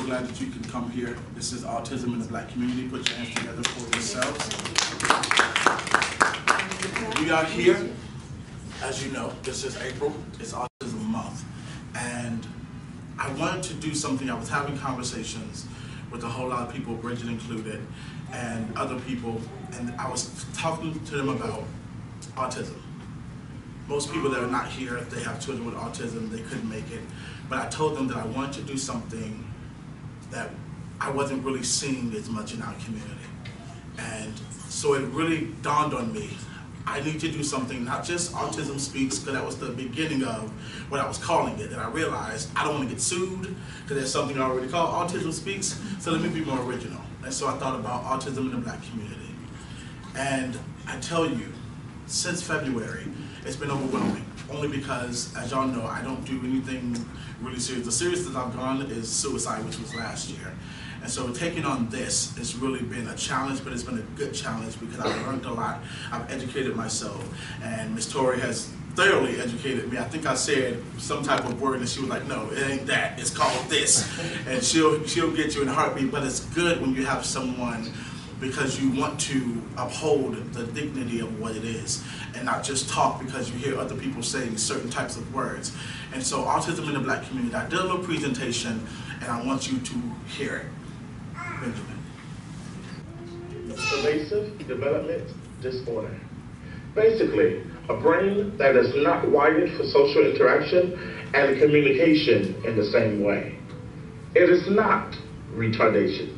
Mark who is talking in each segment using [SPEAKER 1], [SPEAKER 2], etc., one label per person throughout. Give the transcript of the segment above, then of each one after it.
[SPEAKER 1] glad that you can come here. This is Autism in the Black community. Put your hands together for yourselves. We are here, as you know, this is April, it's Autism Month. And I wanted to do something. I was having conversations with a whole lot of people, Bridget included, and other people, and I was talking to them about autism. Most people that are not here, if they have children with autism, they couldn't make it. But I told them that I wanted to do something that I wasn't really seeing as much in our community. And so it really dawned on me, I need to do something, not just Autism Speaks, because that was the beginning of what I was calling it. And I realized I don't want to get sued, because there's something I already called Autism Speaks, so let me be more original. And so I thought about autism in the Black community. And I tell you, since February, it's been overwhelming, only because, as y'all know, I don't do anything really serious. The serious that I've gone is suicide, which was last year. And so taking on this has really been a challenge, but it's been a good challenge because I've learned a lot. I've educated myself, and Ms. Tori has thoroughly educated me. I think I said some type of word and she was like, no, it ain't that, it's called this. And she'll get you in a heartbeat, but it's good when you have someone, because you want to uphold the dignity of what it is and not just talk because you hear other people saying certain types of words. And so Autism in the Black community, I did a little presentation and I want you to hear it. Benjamin.
[SPEAKER 2] Pervasive development disorder. Basically, a brain that is not wired for social interaction and communication in the same way. It is not retardation,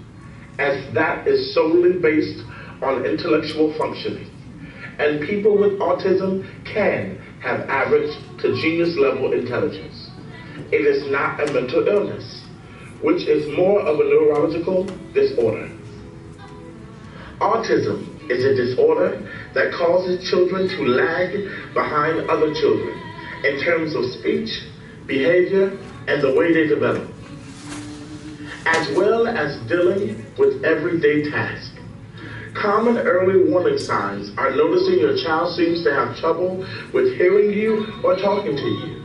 [SPEAKER 2] as that is solely based on intellectual functioning. And people with autism can have average to genius level intelligence. It is not a mental illness, which is more of a neurological disorder. Autism is a disorder that causes children to lag behind other children in terms of speech, behavior, and the way they develop, as well as dealing with everyday tasks. Common early warning signs are noticing your child seems to have trouble with hearing you or talking to you.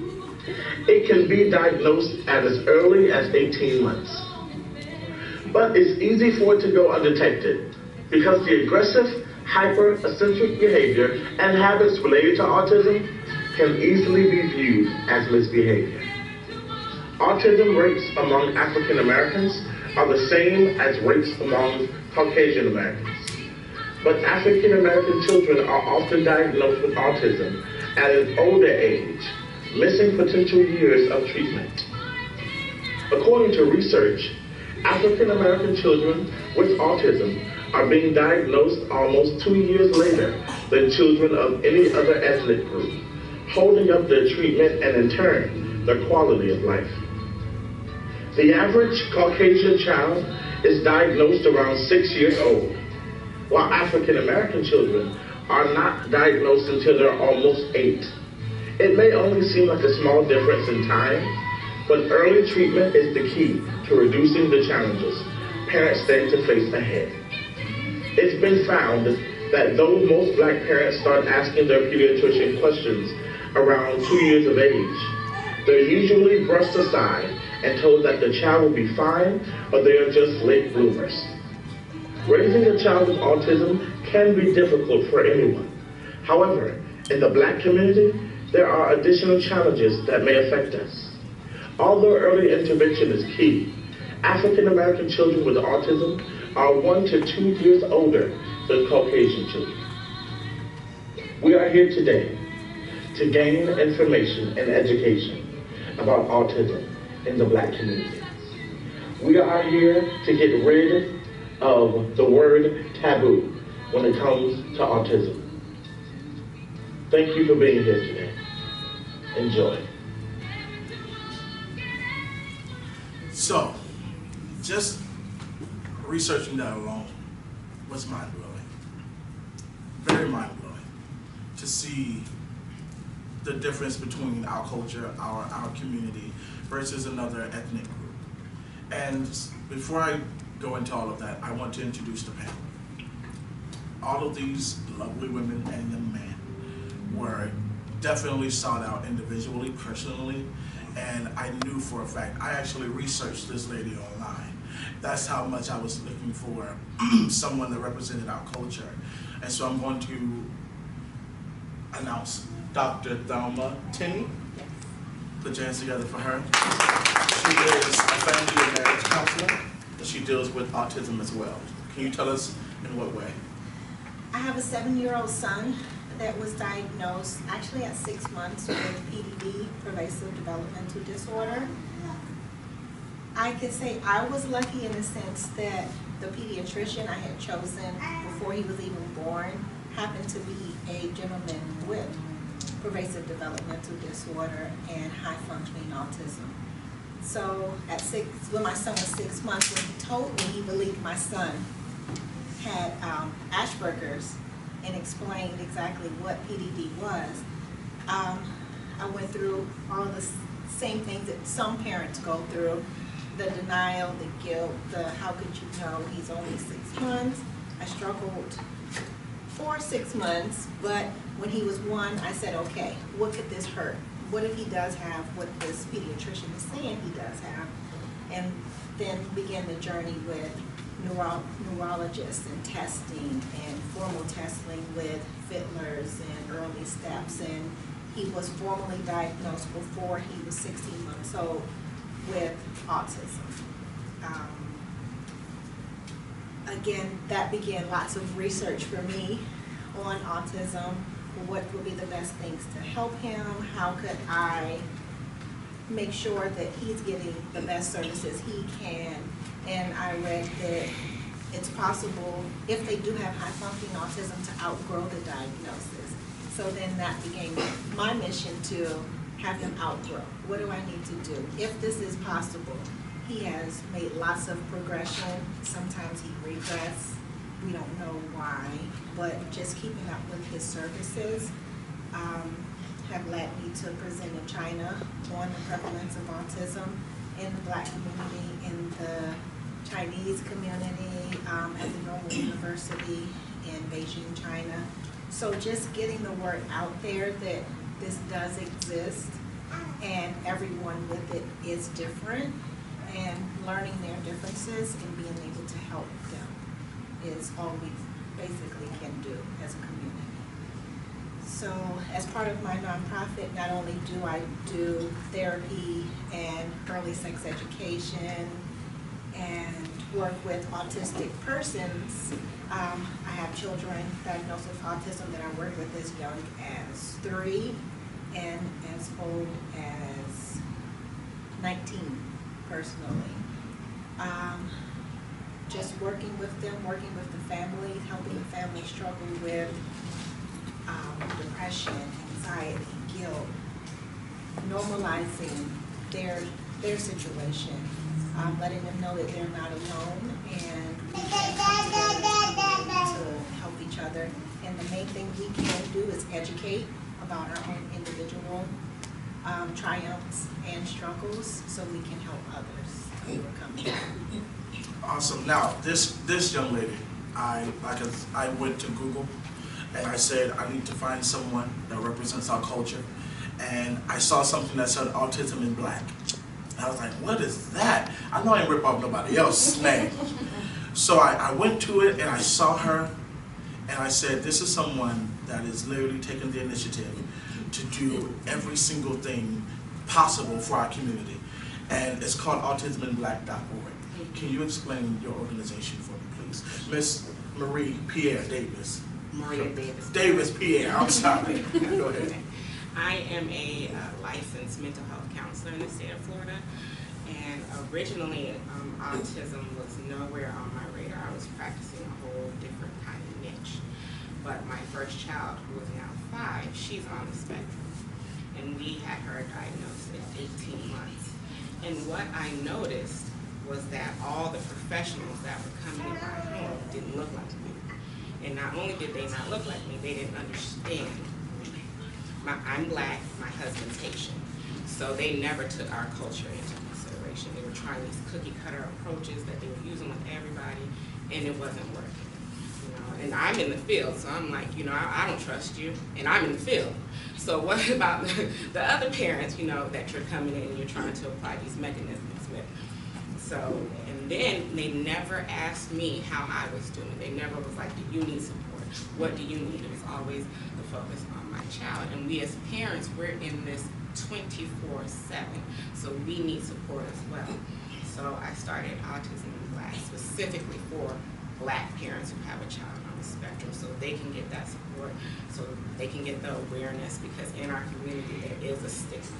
[SPEAKER 2] It can be diagnosed at as early as 18 months. But it's easy for it to go undetected because the aggressive, hyper-eccentric behavior and habits related to autism can easily be viewed as misbehavior. Autism rates among African Americans are the same as rates among Caucasian Americans. But African American children are often diagnosed with autism at an older age, missing potential years of treatment. According to research, African American children with autism are being diagnosed almost 2 years later than children of any other ethnic group, holding up their treatment and in turn, their quality of life. The average Caucasian child is diagnosed around 6 years old, while African American children are not diagnosed until they're almost 8. It may only seem like a small difference in time, but early treatment is the key to reducing the challenges parents stand to face ahead. It's been found that though most Black parents start asking their pediatrician questions around 2 years of age, they're usually brushed aside and told that the child will be fine or they are just late bloomers. Raising a child with autism can be difficult for anyone. However, in the Black community, there are additional challenges that may affect us. Although early intervention is key, African American children with autism are 1 to 2 years older than Caucasian children. We are here today to gain information and education about autism in the Black community. We are here to get rid of the word taboo when it comes to autism. Thank you for being here today. Enjoy.
[SPEAKER 1] So, just researching that alone was mind-blowing. Very mind-blowing to see the difference between our culture, our community, versus another ethnic group. And before I go into all of that, I want to introduce the panel. All of these lovely women and young men were definitely sought out individually, personally, and I knew for a fact, I actually researched this lady online, That's how much I was looking for someone that represented our culture. And so I'm going to announce Dr. Thelma Tinney. Put your hands together for her. She is a family and marriage counselor, and she deals with autism as well. Can you tell us in what way?
[SPEAKER 3] I have a 7-year-old son that was diagnosed actually at 6 months with PDD, pervasive developmental disorder. I could say I was lucky in the sense that the pediatrician I had chosen before he was even born happened to be a gentleman with pervasive developmental disorder and high-functioning autism. So at 6, when my son was 6 months, when he told me he believed my son had Asperger's and explained exactly what PDD was, I went through all the same things that some parents go through: the denial, the guilt, the how could you know, he's only 6 months. I struggled for 6 months, but when he was 1, I said, okay, what could this hurt? What if he does have what this pediatrician is saying he does have? And then began the journey with neurologists and testing and formal testing with Fiddlers and early steps. And he was formally diagnosed before he was 16 months old with autism. Again, that began lots of research for me on autism. What would be the best things to help him? How could I make sure that he's getting the best services he can? And I read that it's possible, if they do have high-functioning autism, to outgrow the diagnosis. So then that became my mission, to have him outgrow. What do I need to do? If this is possible, he has made lots of progression. Sometimes he regrets. We don't know why, but just keeping up with his services have led me to present in China on the prevalence of autism in the Black community, in the Chinese community, at the Normal University in Beijing, China. So just getting the word out there that this does exist and everyone with it is different, and learning their differences and being able to help them is all we basically can do as a community. So as part of my nonprofit, not only do I do therapy and early sex education and work with autistic persons, I have children diagnosed with autism that I work with as young as 3 and as old as 19 personally. Just working with them, working with the family, helping the family struggle with depression, anxiety, guilt, normalizing their situation, letting them know that they're not alone and we can come together to help each other. And the main thing we can do is educate about our own individual triumphs and struggles so we can help others overcome them.
[SPEAKER 1] Awesome. Now, this young lady, I went to Google and I said I need to find someone that represents our culture, and I saw something that said Autism in Black. And I was like, what is that? I know I ain't rip off nobody else's name. So I went to it and I saw her and I said, this is someone that is literally taking the initiative to do every single thing possible for our community. And it's called autisminblack.org. Can you explain your organization for me, please? Miss Marie Pierre Davis.
[SPEAKER 4] Maria Davis.
[SPEAKER 1] Davis Pierre, I'm sorry. Go ahead.
[SPEAKER 4] I am a licensed mental health counselor in the state of Florida, and originally autism was nowhere on my radar. I was practicing a whole different kind of niche. But my first child, who is now 5, she's on the spectrum, and we had her diagnosed at 18 months. And what I noticed was that all the professionals that were coming in my home didn't look like me. And not only did they not look like me, they didn't understand me. I'm Black, my husband's Haitian. So they never took our culture into consideration. They were trying these cookie cutter approaches that they were using with everybody, and it wasn't working. You know, and I'm in the field, so I'm like, you know, I don't trust you, and I'm in the field. So what about the other parents, you know, that you're coming in and you're trying to apply these mechanisms with? So, and then they never asked me how I was doing. They never was like, do you need support? What do you need? It was always the focus on my child. And we as parents, we're in this 24/7. So we need support as well. So I started Autism in Black specifically for Black parents who have a child on the spectrum, so they can get that support, so they can get the awareness, because in our community there is a stigma.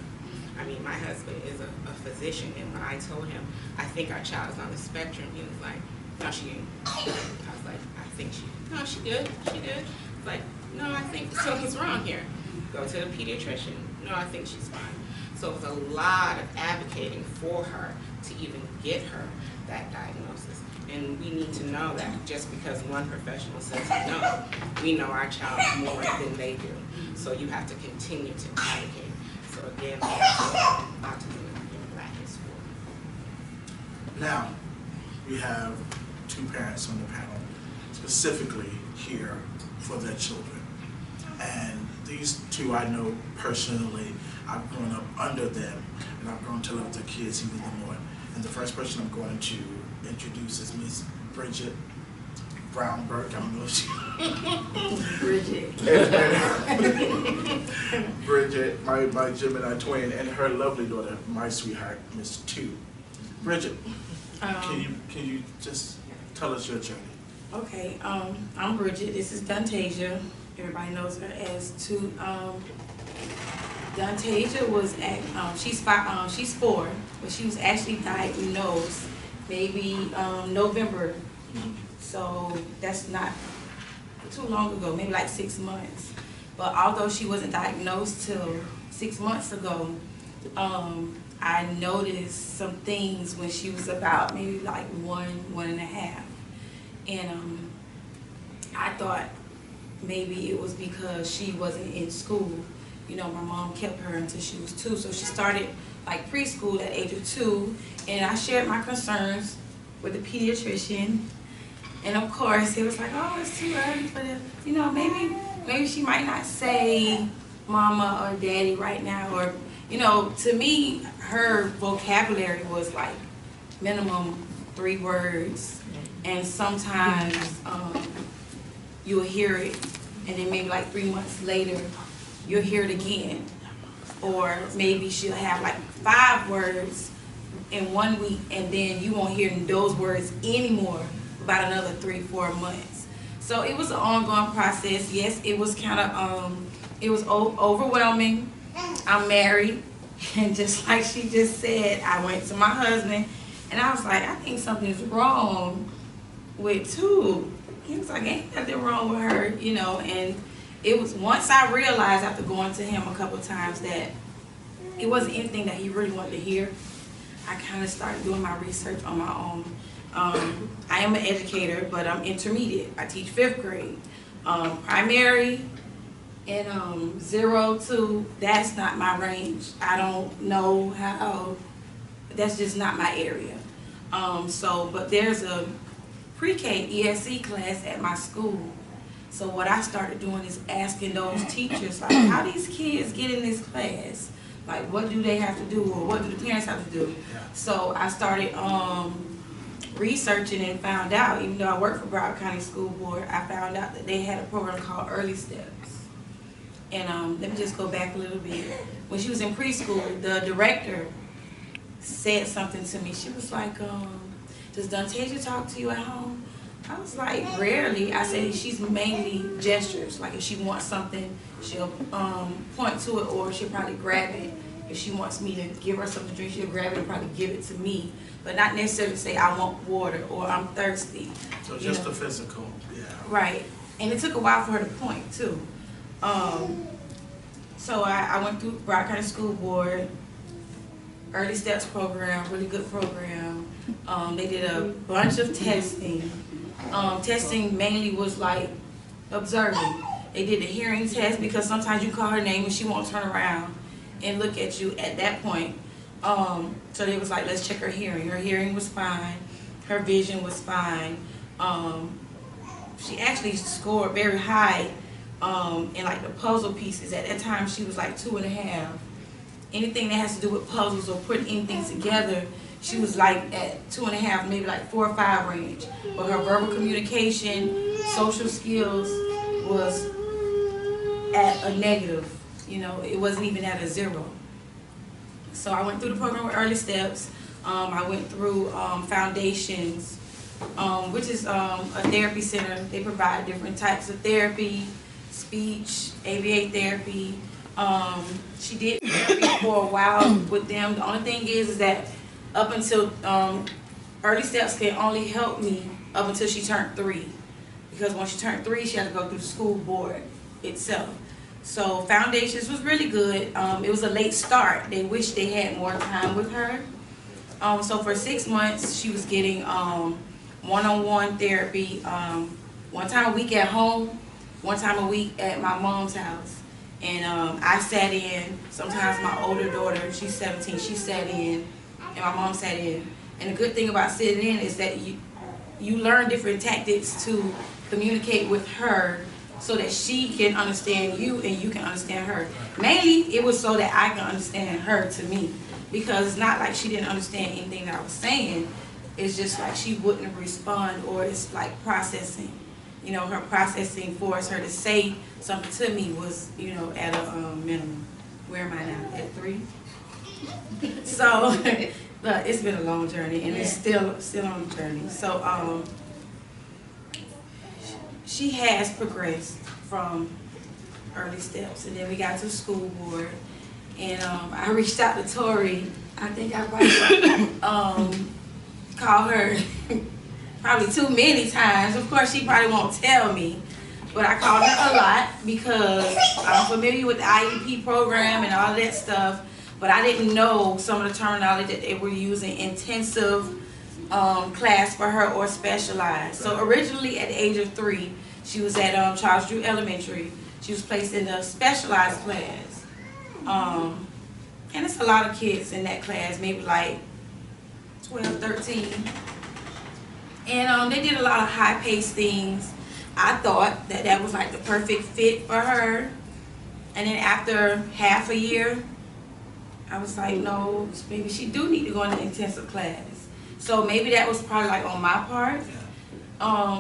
[SPEAKER 4] I mean, my husband is a physician, and when I told him, I think our child is on the spectrum, he was like, no, she ain't. I was like, I think no, she good, she good. Like, no, I think something's wrong here. Go to the pediatrician. No, I think she's fine. So it was a lot of advocating for her to even get her that diagnosis. And we need to know that just because one professional says no, we know our child more than they do. So you have to continue to advocate. So again, that's what Autism in Black is for.
[SPEAKER 1] Now, we have two parents on the panel specifically here for their children. And these two I know personally. I've grown up under them, and I've grown to love their kids even more. And the first person I'm going to introduce is Miss Bridget Brownberg. I don't know if she... Bridget, my Gemini twin, and her lovely daughter, my sweetheart, Miss Two. Bridget, can you just tell us your journey?
[SPEAKER 5] Okay, I'm Bridget. This is Dantasia. Everybody knows her as Two. Dantasia was at, she's 4, but she was actually diagnosed maybe November. So that's not too long ago, maybe like 6 months. But although she wasn't diagnosed till 6 months ago, I noticed some things when she was about maybe like 1.5. And I thought maybe it was because she wasn't in school. You know, my mom kept her until she was 2, so she started like preschool at the age of 2, and I shared my concerns with the pediatrician, and of course it was like, oh, it's too early for the, you know, maybe she might not say mama or daddy right now, or, you know, to me, her vocabulary was like minimum 3 words, and sometimes you'll hear it, and then maybe like 3 months later, you'll hear it again. Or maybe she'll have like 5 words in 1 week, and then you won't hear those words anymore for about another 3-4 months. So it was an ongoing process. Yes, it was kind of, it was overwhelming. I'm married, and just like she just said, I went to my husband, and I was like, I think something's wrong with Two. He was like, ain't nothing wrong with her, you know, and it was once I realized after going to him a couple of times that it wasn't anything that he really wanted to hear, I kind of started doing my research on my own. I am an educator, but I'm intermediate. I teach 5th grade. Primary and 0 to, that's not my range. I don't know how, that's just not my area. But there's a pre-K ESE class at my school. So what I started doing is asking those teachers, like, how these kids get in this class? Like, what do they have to do, or what do the parents have to do? Yeah. So I started researching and found out, even though I work for Broward County School Board, I found out that they had a program called Early Steps. And let me just go back a little bit. When she was in preschool, the director said something to me. She was like, does Dantasia talk to you at home? I was like, rarely. I said she's mainly gestures. Like if she wants something, she'll point to it, or she'll probably grab it. If she wants me to give her something to drink, she'll grab it and probably give it to me. But not necessarily say, I want water or I'm thirsty.
[SPEAKER 1] So just the physical, yeah.
[SPEAKER 5] Right. And it took a while for her to point too. So I went through Broward County School Board, Early Steps program, really good program. They did a bunch of testing. Testing mainly was like observing. They did the hearing test because sometimes you call her name and she won't turn around and look at you at that point. So they was like, let's check her hearing. Her hearing was fine. Her vision was fine. She actually scored very high in like the puzzle pieces. At that time she was like 2.5. Anything that has to do with puzzles or putting anything together, she was like at 2.5, maybe like 4 or 5 range. But her verbal communication, social skills was at a negative. You know, it wasn't even at a 0. So I went through the program with Early Steps. I went through Foundations, which is a therapy center. They provide different types of therapy, speech, ABA therapy. She did therapy for a while with them. The only thing is that up until Early Steps can only help me up until she turned 3. Because when she turned 3, she had to go through the school board itself. So Foundations was really good. It was a late start. They wished they had more time with her. So for 6 months, she was getting one-on-one therapy, 1 time a week at home, 1 time a week at my mom's house. And I sat in. Sometimes my older daughter, she's 17, she sat in, and my mom sat in. And the good thing about sitting in is that you learn different tactics to communicate with her so that she can understand you and you can understand her. Mainly, it was so that I can understand her to me. Because it's not like she didn't understand anything that I was saying. It's just like she wouldn't respond, or it's like processing. You know, her processing forced her to say something to me was, you know, at a minimum. Where am I now? At 3? So, but it's been a long journey, and it's still on the journey. So, she has progressed from Early Steps, and then we got to school board, and I reached out to Tori. I think I probably called her probably too many times. Of course, she probably won't tell me, but I called her a lot because I'm familiar with the IEP program and all that stuff, but I didn't know some of the terminology that they were using, intensive class for her or specialized. So originally at the age of 3, she was at Charles Drew Elementary. She was placed in the specialized class. And it's a lot of kids in that class, maybe like 12, 13. And they did a lot of high-paced things. I thought that that was like the perfect fit for her. And then after half a year, I was like, no, maybe she do need to go into intensive class. So maybe that was probably like on my part.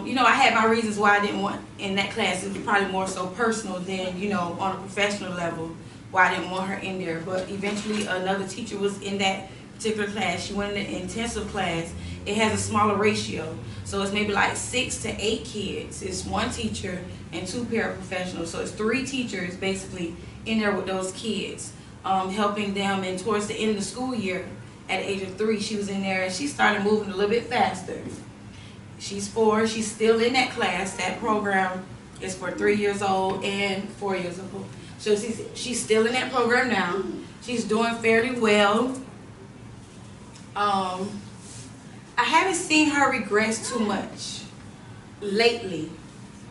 [SPEAKER 5] You know, I had my reasons why I didn't want in that class. It was probably more so personal than, you know, on a professional level, why I didn't want her in there. But eventually another teacher was in that particular class. She went in the intensive class. It has a smaller ratio. So it's maybe like 6 to 8 kids. It's 1 teacher and 2 paraprofessionals. So it's 3 teachers basically in there with those kids, helping them. And towards the end of the school year, at the age of 3, she was in there and she started moving a little bit faster. She's 4, she's still in that class. That program is for 3 years old and 4 years old. So she's still in that program now. She's doing fairly well. I haven't seen her regress too much lately.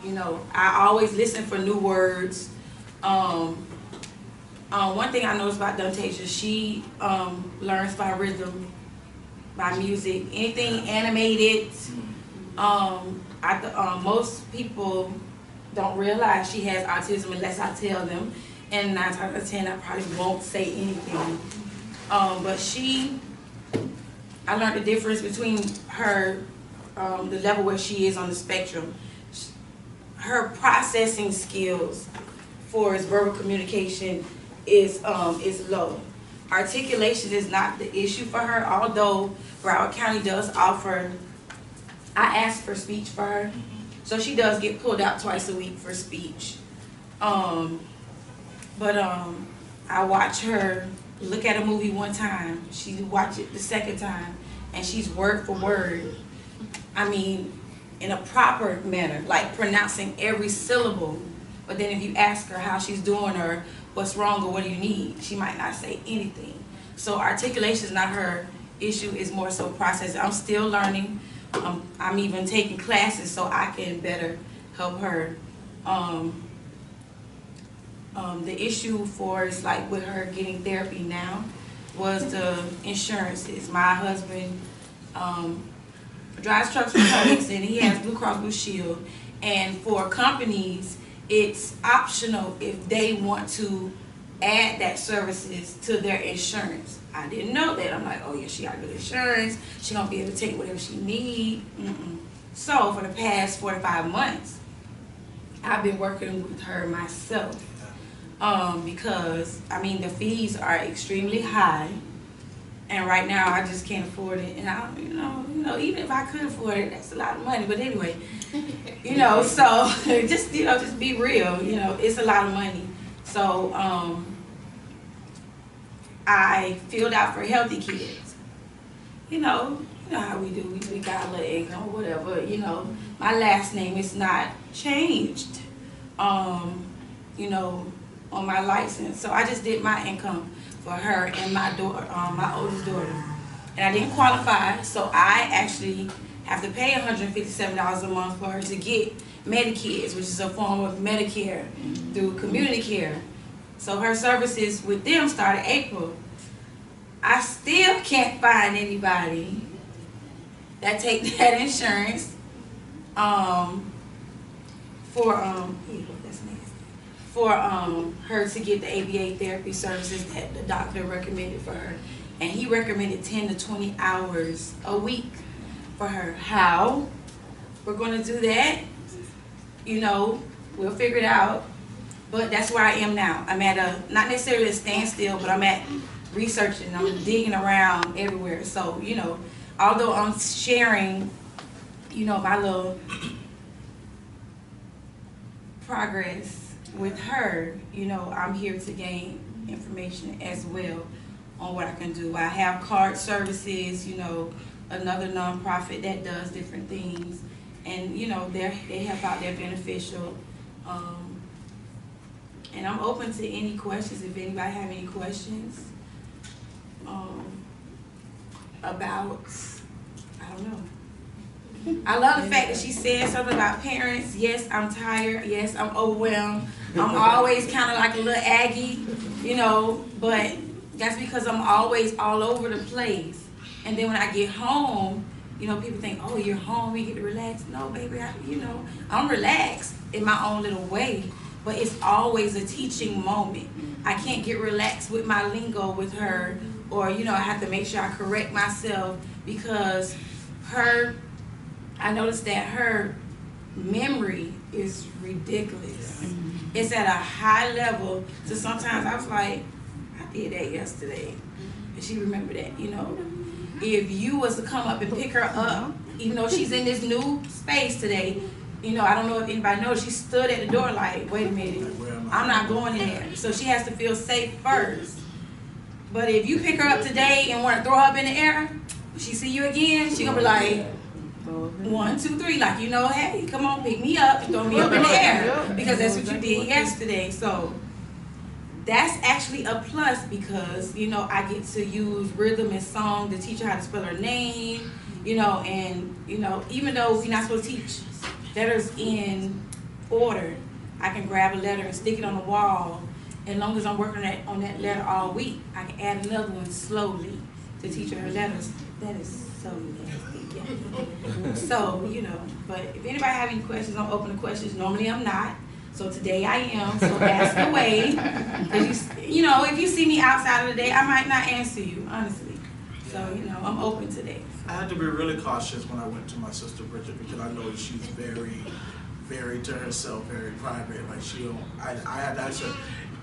[SPEAKER 5] You know, I always listen for new words. One thing I noticed about Dantasia, she learns by rhythm, by music, anything animated. Most people don't realize she has autism unless I tell them, and 9 times out of 10 I probably won't say anything. But I learned the difference between her, the level where she is on the spectrum. Her processing skills for his verbal communication is low. Articulation is not the issue for her, although Broward County does offer. I asked for speech for her, so she does get pulled out twice a week for speech. I watch her look at a movie one time, she watch it the second time, and she's word for word. I mean, in a proper manner, like pronouncing every syllable. But then if you ask her how she's doing or what's wrong or what do you need, she might not say anything. So articulation is not her issue, it's more so processing. I'm still learning. I'm even taking classes so I can better help her. The issue for is like with her getting therapy now was the insurances. My husband drives trucks for trucks and he has Blue Cross Blue Shield, and for companies it's optional if they want to add that services to their insurance. I didn't know that. I'm like, oh yeah, she got good insurance. She gonna be able to take whatever she need. So for the past 45 months, I've been working with her myself because I mean the fees are extremely high, and right now I just can't afford it. And I, you know, even if I could afford it, that's a lot of money. But anyway, you know, so just just be real. You know, it's a lot of money. So I filled out for Healthy Kids. You know how we do. We got a little income or whatever. You know, my last name is not changed. You know, on my license. So I just did my income for her and my daughter, my oldest daughter, and I didn't qualify. So I actually have to pay $157 a month for her to get Medikids, which is a form of Medicare through community care. So her services with them started April. I still can't find anybody that take that insurance for her to get the ABA therapy services that the doctor recommended for her. And he recommended 10 to 20 hours a week for her. How we're gonna do that, you know, we'll figure it out. But that's where I am now. I'm at not necessarily a standstill, but I'm at researching, I'm digging around everywhere. So, you know, although I'm sharing, you know, my little progress with her, you know, I'm here to gain information as well on what I can do. I have card services, you know, another nonprofit that does different things, and you know, they help out, they're beneficial. And I'm open to any questions if anybody have any questions about, I don't know. I love the fact that she said something about parents. Yes, I'm tired. Yes, I'm overwhelmed. I'm always kind of like a little Aggie, you know, but that's because I'm always all over the place. And then when I get home, you know, people think, oh, you're home, you get to relax. No, baby, I'm relaxed in my own little way, but it's always a teaching moment. I can't get relaxed with my lingo with her, or, you know, I have to make sure I correct myself because I noticed that her memory is ridiculous. It's at a high level, so sometimes I was like, I did that yesterday, and she remembered that, you know. If you was to come up and pick her up, even though she's in this new space today, you know, I don't know if anybody knows, she stood at the door like, wait a minute, I'm not going in there. So she has to feel safe first. But if you pick her up today and want to throw her up in the air, when she see you again, she gonna be like, 1, 2, 3, like, you know, hey, come on, pick me up and throw me up in the air, because that's what you did yesterday. So that's actually a plus because, you know, I get to use rhythm and song to teach her how to spell her name, you know, and, you know, even though we're not supposed to teach letters in order, I can grab a letter and stick it on the wall. As long as I'm working on that letter all week, I can add another one slowly to teach her letters. That is so nasty. Yeah. So, you know, but if anybody have any questions, I'm open to questions. Normally I'm not. So today I am, so ask away. You know, if you see me outside of the day, I might not answer you, honestly. So, you know, I'm open today.
[SPEAKER 1] I had to be really cautious when I went to my sister Bridget because I know she's very, very to herself, very private. Like I had to ask her,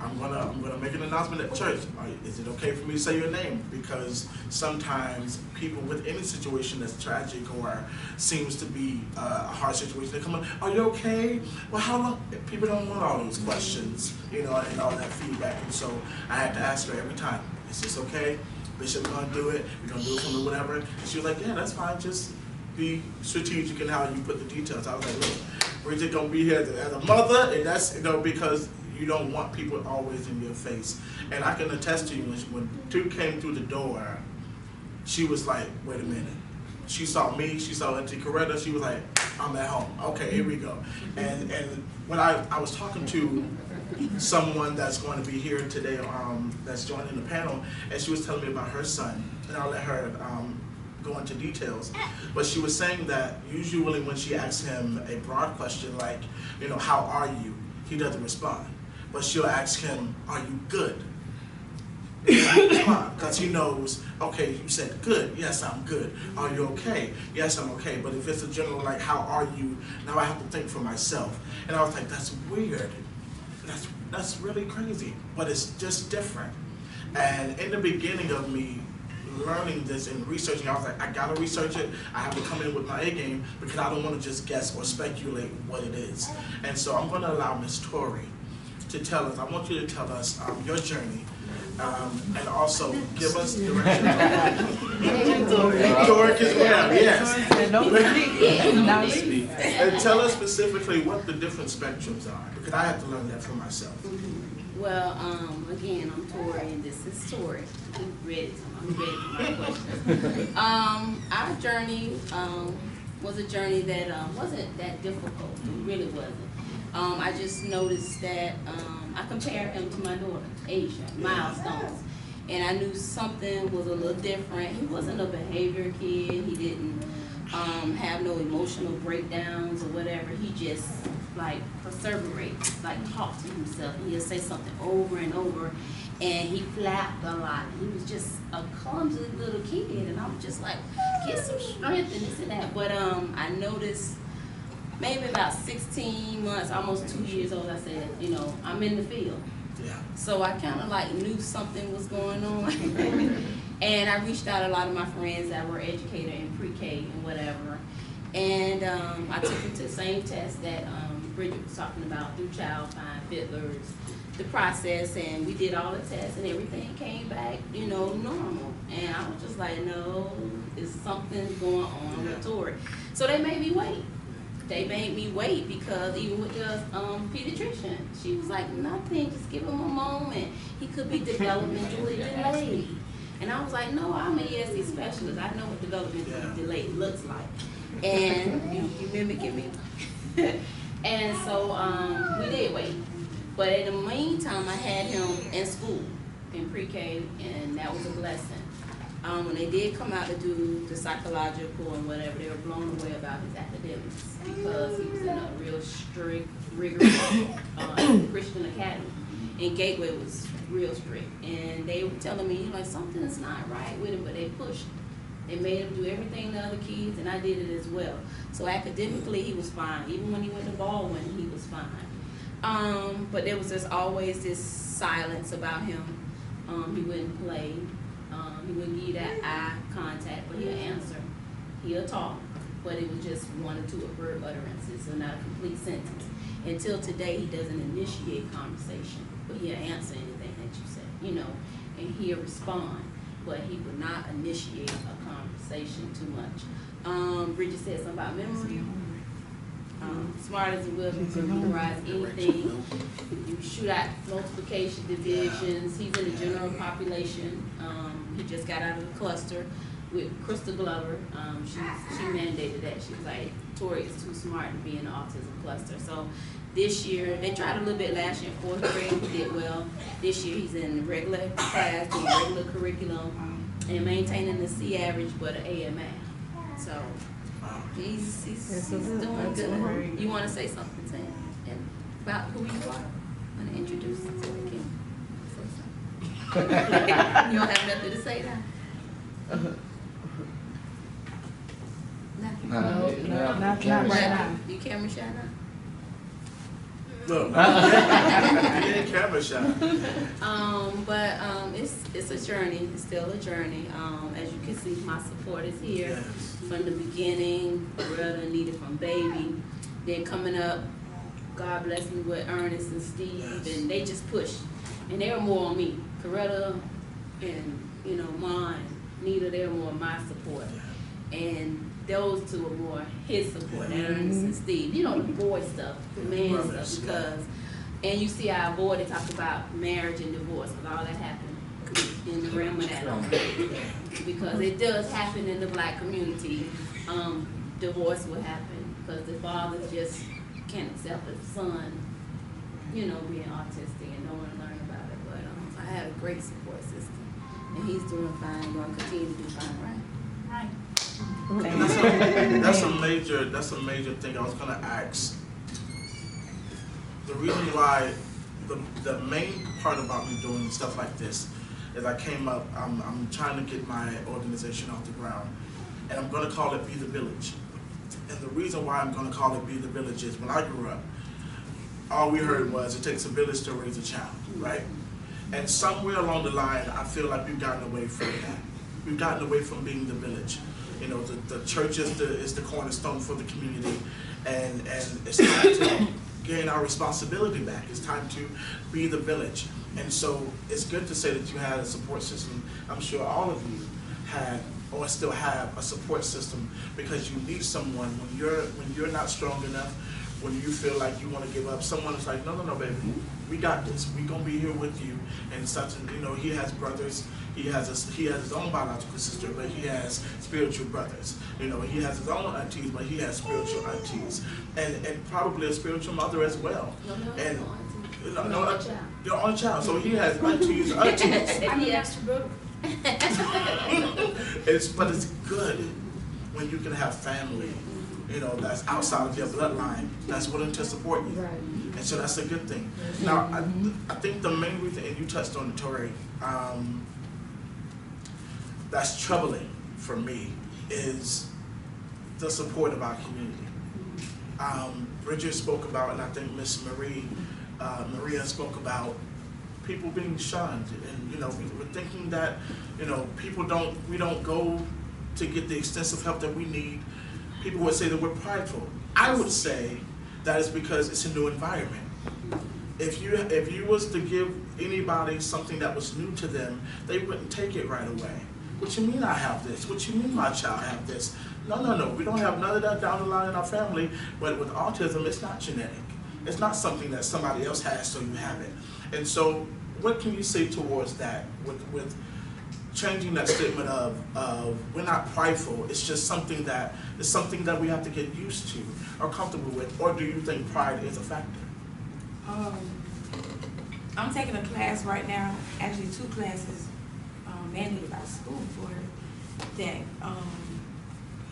[SPEAKER 1] I'm gonna make an announcement at church. Is it okay for me to say your name? Because sometimes people with any situation that's tragic or seems to be a hard situation, they come up, are you okay? Well, how long? People don't want all those questions, you know, and all that feedback. And so I had to ask her every time, is this okay? Bishop, we're gonna do it. We're gonna do it from the whatever. And she was like, yeah, that's fine. Just be strategic in how you put the details. I was like, look, Bridget gonna be here as a mother, and that's, you know, because you don't want people always in your face. And I can attest to you, when Duke came through the door, she was like, wait a minute. She saw me, she saw Auntie Coretta, she was like, I'm at home. Okay, here we go. And when I was talking to someone that's going to be here today, that's joining the panel, and she was telling me about her son, and I'll let her go into details. But she was saying that usually when she asks him a broad question like, you know, how are you? He doesn't respond. But she'll ask him, are you good? Because he knows, okay, you said good, yes, I'm good. Are you okay? Yes, I'm okay. But if it's a general, like, how are you? Now I have to think for myself. And I was like, that's weird. That's really crazy. But it's just different. And in the beginning of me learning this and researching, I was like, I gotta research it. I have to come in with my A game because I don't want to just guess or speculate what it is. And so I'm going to allow Miss Tori to tell us. I want you to tell us your journey, and also give us direction. Tori as well, yes. And tell us specifically what the different spectrums are, because I have to learn that for myself.
[SPEAKER 6] Well, again, I'm Tori, and this is Tori. I'm ready for my questions. Our journey was a journey that wasn't that difficult. It really wasn't. I just noticed that I compared him to my daughter, Asia, milestones. And I knew something was a little different. He wasn't a behavior kid. He didn't have no emotional breakdowns or whatever. He just like perseverates, like talk to himself. He'll say something over and over, and he flapped a lot. He was just a clumsy little kid, and I was just like, get some strength and this and that. But I noticed maybe about 16 months, almost 2 years old, I said, you know, I'm in the field.
[SPEAKER 1] Yeah.
[SPEAKER 6] So I kind of like knew something was going on. And I reached out to a lot of my friends that were educated in pre-K and whatever. And I took them to the same test that Bridget was talking about through Child Find, Fiddlers, the process, and we did all the tests and everything came back, you know, normal. And I was just like, no, there's something going on with Tori. So they made me wait. They made me wait because even with the pediatrician, she was like, nothing, just give him a moment. He could be developmentally delayed. And I was like, no, I'm an ESD specialist. I know what developmentally delayed looks like. And you mimicking me. And so we did wait. But in the meantime, I had him in school, in pre-K, and that was a blessing. When they did come out to do the psychological and whatever, they were blown away about his academics because he was in a real strict, rigorous Christian academy. And Gateway was real strict. And they were telling me, like, something is not right with him, but they pushed. They made him do everything the other kids, and I did it as well. So academically, he was fine. Even when he went to Baldwin, he was fine. But there was just always this silence about him. He wouldn't play. He wouldn't give you that eye contact, but he'll answer. He'll talk, but it was just one or two verb utterances, so not a complete sentence. Until today, he doesn't initiate conversation, but he'll answer anything that you say, you know, and he'll respond, but he would not initiate a conversation too much. Bridget said something about memory. Smart as a whip, he can memorize anything. You shoot out multiplication, divisions. He's in the general population. He just got out of the cluster with Crystal Glover. She mandated that. She was like, Tori is too smart to be in the autism cluster. So this year, they tried a little bit last year in 4th grade. He did well. This year, he's in the regular class, doing regular curriculum, and maintaining the C average, but an A and math. So he's doing good. You want to say something to him about who you are? I'm going to introduce him so we can say something. You don't have nothing to say now? Nothing?
[SPEAKER 7] No, not right now.
[SPEAKER 6] You camera shy now?
[SPEAKER 1] Look, he ain't camera shy.
[SPEAKER 6] But it's a journey. It's still a journey. As you can see, my support is here.
[SPEAKER 1] Yes.
[SPEAKER 6] From the beginning, Coretta needed from baby. Then coming up, God bless me with Ernest and Steve, and they just pushed. And they were more on me. Coretta and, you know, mine, Nita, they were more my support. And those two were more his support, Ernest and Steve. You know, the boy stuff, the man stuff, because, and you see I avoided talking about marriage and divorce, because all that happened in the realm of that. Because it does happen in the black community. Divorce will happen because the father just can't accept the son, you know, being autistic and don't want to learn about it. But I have a great support system, and he's doing fine. Going to continue to do fine, right?
[SPEAKER 1] And that's a major thing I was gonna ask. The reason why the main part about me doing stuff like this as I came up, I'm trying to get my organization off the ground, and I'm going to call it Be the Village. And the reason why I'm going to call it Be the Village is when I grew up, all we heard was it takes a village to raise a child, right? And somewhere along the line, I feel like we've gotten away from that. We've gotten away from being the village. You know, the church is the cornerstone for the community, and it's time to gain our responsibility back. It's time to be the village. And so it's good to say that you had a support system. I'm sure all of you had or still have a support system, because you need someone when you're not strong enough, when you feel like you want to give up. Someone is like, no, baby, we got this. We're gonna be here with you. And such, you know, he has brothers. He has his own biological sister, but he has spiritual brothers. You know, he has his own aunties, but he has spiritual aunties, and probably a spiritual mother as well. Your own child. So he has aunties.
[SPEAKER 5] I'm the extra brother.
[SPEAKER 1] But it's good when you can have family, you know, that's outside of your bloodline, that's willing to support you.
[SPEAKER 7] Right.
[SPEAKER 1] And so that's a good thing. Now, I think the main reason, and you touched on it, Tori, that's troubling for me is the support of our community. Bridget spoke about, and I think Miss Maria spoke about people being shunned, and you know, we're thinking that, you know, we don't go to get the extensive help that we need. People would say that we're prideful. I would say that is because it's a new environment. If you was to give anybody something that was new to them, they wouldn't take it right away. What you mean I have this? What you mean my child have this? No. We don't have none of that down the line in our family. But with autism, it's not genetic. It's not something that somebody else has, so you have it. And so, what can you say towards that with changing that statement of we're not prideful? It's just something that we have to get used to or comfortable with. Or do you think pride is a factor?
[SPEAKER 5] I'm taking a class right now, actually 2 classes, mainly about school for that.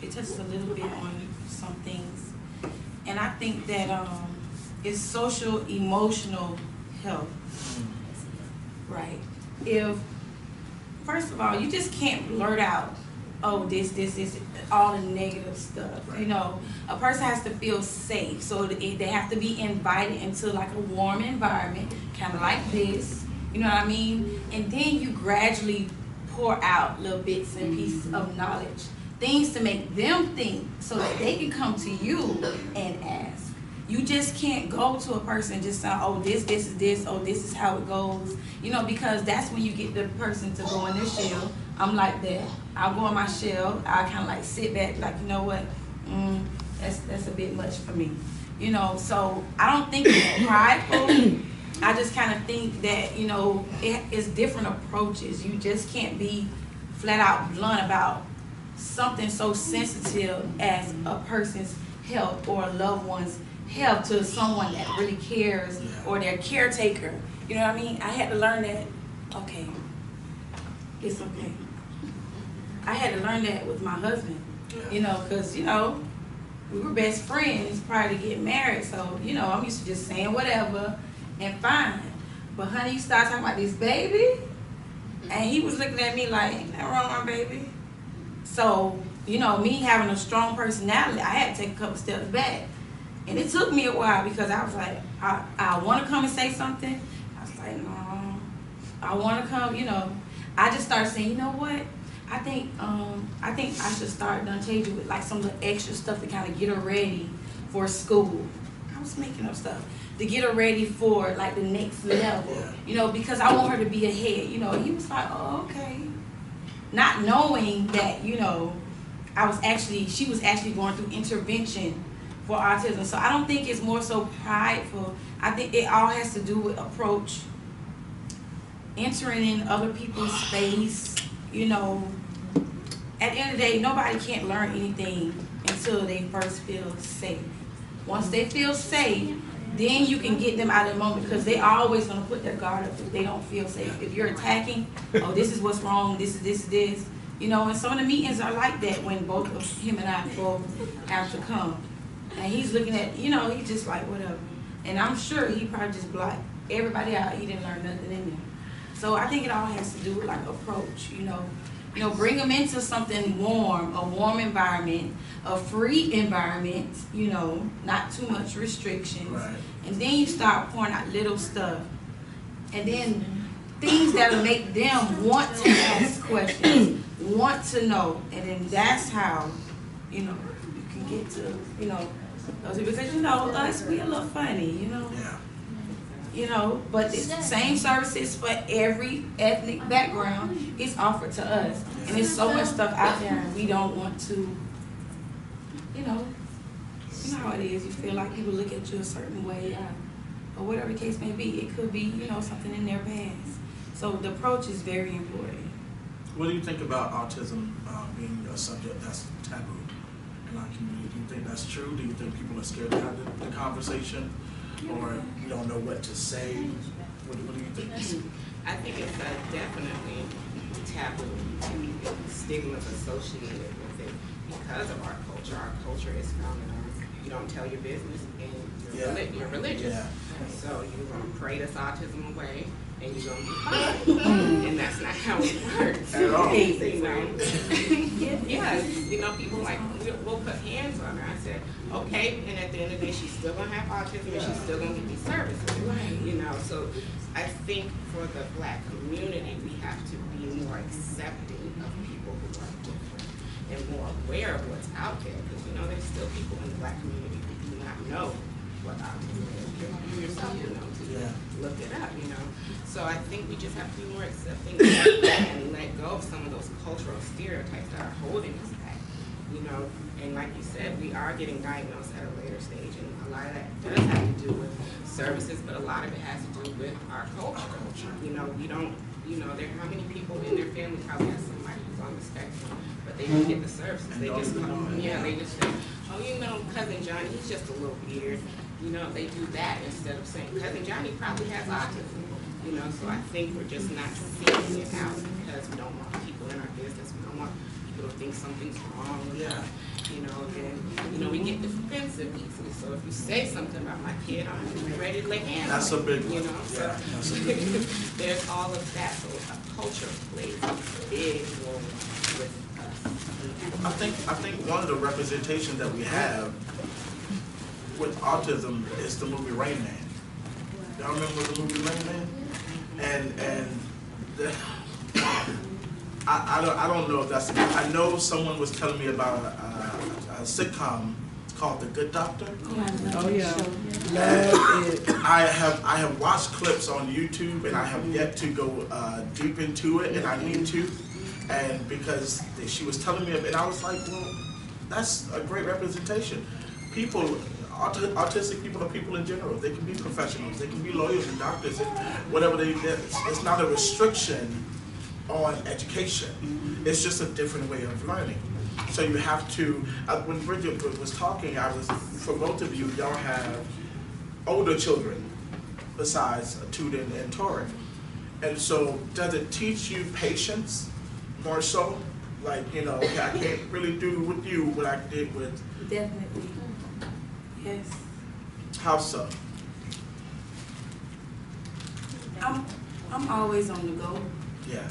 [SPEAKER 5] It touches a little bit on some things, and I think that it's social emotional health, right? If first of all, you just can't blurt out, oh, this, all the negative stuff.
[SPEAKER 1] Right.
[SPEAKER 5] You know, a person has to feel safe, so they have to be invited into like a warm environment, kind of like this. You know what I mean? And then you gradually pour out little bits and pieces of knowledge, things to make them think, so that they can come to you and ask. You just can't go to a person and just say, oh, this is this, oh, this is how it goes. You know, because that's when you get the person to go in their shell. I'm like that. I'll go in my shell. I kind of like sit back, like, you know what? That's a bit much for me. You know, so I don't think it's prideful. I just kind of think that, you know, it's different approaches. You just can't be flat out blunt about something so sensitive as a person's health or a loved one's health to someone that really cares, or their caretaker. You know what I mean? I had to learn that, okay, it's okay. I had to learn that with my husband, you know, because, you know, we were best friends prior to getting married. So, you know, I'm used to just saying whatever and fine. But honey, you start talking about this baby, and he was looking at me like, ain't that wrong, my baby? So, you know, me having a strong personality, I had to take a couple steps back. And it took me a while, because I was like, I want to come and say something. I was like, no, I want to come, you know. I just started saying, you know what? I think I should start changing with like some of the extra stuff to kind of get her ready for school. I was making up stuff to get her ready for like the next level, you know, because I want her to be ahead. You know, he was like, oh, okay, not knowing that, you know, she was actually going through intervention for autism. So I don't think it's more so prideful. I think it all has to do with approach, entering in other people's space. You know, at the end of the day, nobody can't learn anything until they first feel safe. Once they feel safe, then you can get them out of the moment, because they are always going to put their guard up if they don't feel safe. If you're attacking, oh, this is what's wrong, this. You know, and some of the meetings are like that when both of him and I both have to come. And he's looking at, you know, he's just like, whatever. And I'm sure he probably just blocked everybody out. He didn't learn nothing in there. So I think it all has to do with like approach, bring them into something warm, a warm environment, a free environment, not too much restrictions.
[SPEAKER 1] Right.
[SPEAKER 5] And then you start pouring out little stuff. And then things that'll make them want to ask questions, want to know. And then that's how, you can get to, those, because us, we a little funny,
[SPEAKER 1] Yeah.
[SPEAKER 5] But it's the same services for every ethnic background is offered to us. And there's so much stuff out there and we don't want to, you know how it is. You feel like people look at you a certain way or whatever the case may be. It could be, something in their past. So the approach is very important.
[SPEAKER 1] What do you think about autism being a subject that's taboo in our community? Do you think that's true? Do you think people are scared to have the conversation? Or you don't know what to say? What do you think?
[SPEAKER 4] I think it's definitely taboo and stigmas associated with it because of our culture. Our culture is founded on you don't tell your business and you're religious. Yeah. So you're going to pray this autism away and you're going to be fine. And that's not how it works.
[SPEAKER 1] At all.
[SPEAKER 4] Yes, people like, we'll put hands on her. I said, okay, and at the end of the day, she's still going to have autism and she's still going to get these services. So I think for the Black community, we have to be more accepting of people who are different and more aware of what's out there. Because, there's still people in the Black community who do not know what autism is. You yourself, to look it up, So I think we just have to be more accepting and let go of some of those cultural stereotypes that are holding us back. And like you said, we are getting diagnosed at a later stage, and a lot of that does have to do with services, but a lot of it has to do with our culture. We don't, how many people in their family probably have somebody who's on the spectrum, but they don't get the services. They just come, they just say, oh, Cousin Johnny, he's just a little weird. They do that instead of saying, Cousin Johnny probably has autism. So I think we're just not seeking it out because we don't want people in our business. We don't want people to think something's wrong with us. And we get defensive easily. So if you say something about my kid, I'm ready to lay hands on
[SPEAKER 1] That's a big one.
[SPEAKER 4] So there's all of that. So culture plays a big role with us.
[SPEAKER 1] I think one of the representations that we have with autism is the movie Rain Man. Y'all remember the movie Rain Man? I don't know if that's. I know someone was telling me about a sitcom called The Good Doctor.
[SPEAKER 7] Oh yeah.
[SPEAKER 1] I have watched clips on YouTube and I have yet to go deep into it, and I need to. And because she was telling me, and I was like, well, that's a great representation. People, autistic people are people in general. They can be professionals. They can be lawyers and doctors and whatever it's not a restriction on education. It's just a different way of learning. So you have to, when Bridget was talking, for both of you, y'all have older children besides Tudor and Tori. And so does it teach you patience more so? Like, okay, I can't really do with you what I did with.
[SPEAKER 5] Definitely. Yes.
[SPEAKER 1] How so?
[SPEAKER 5] I'm always on the go.
[SPEAKER 1] Yeah.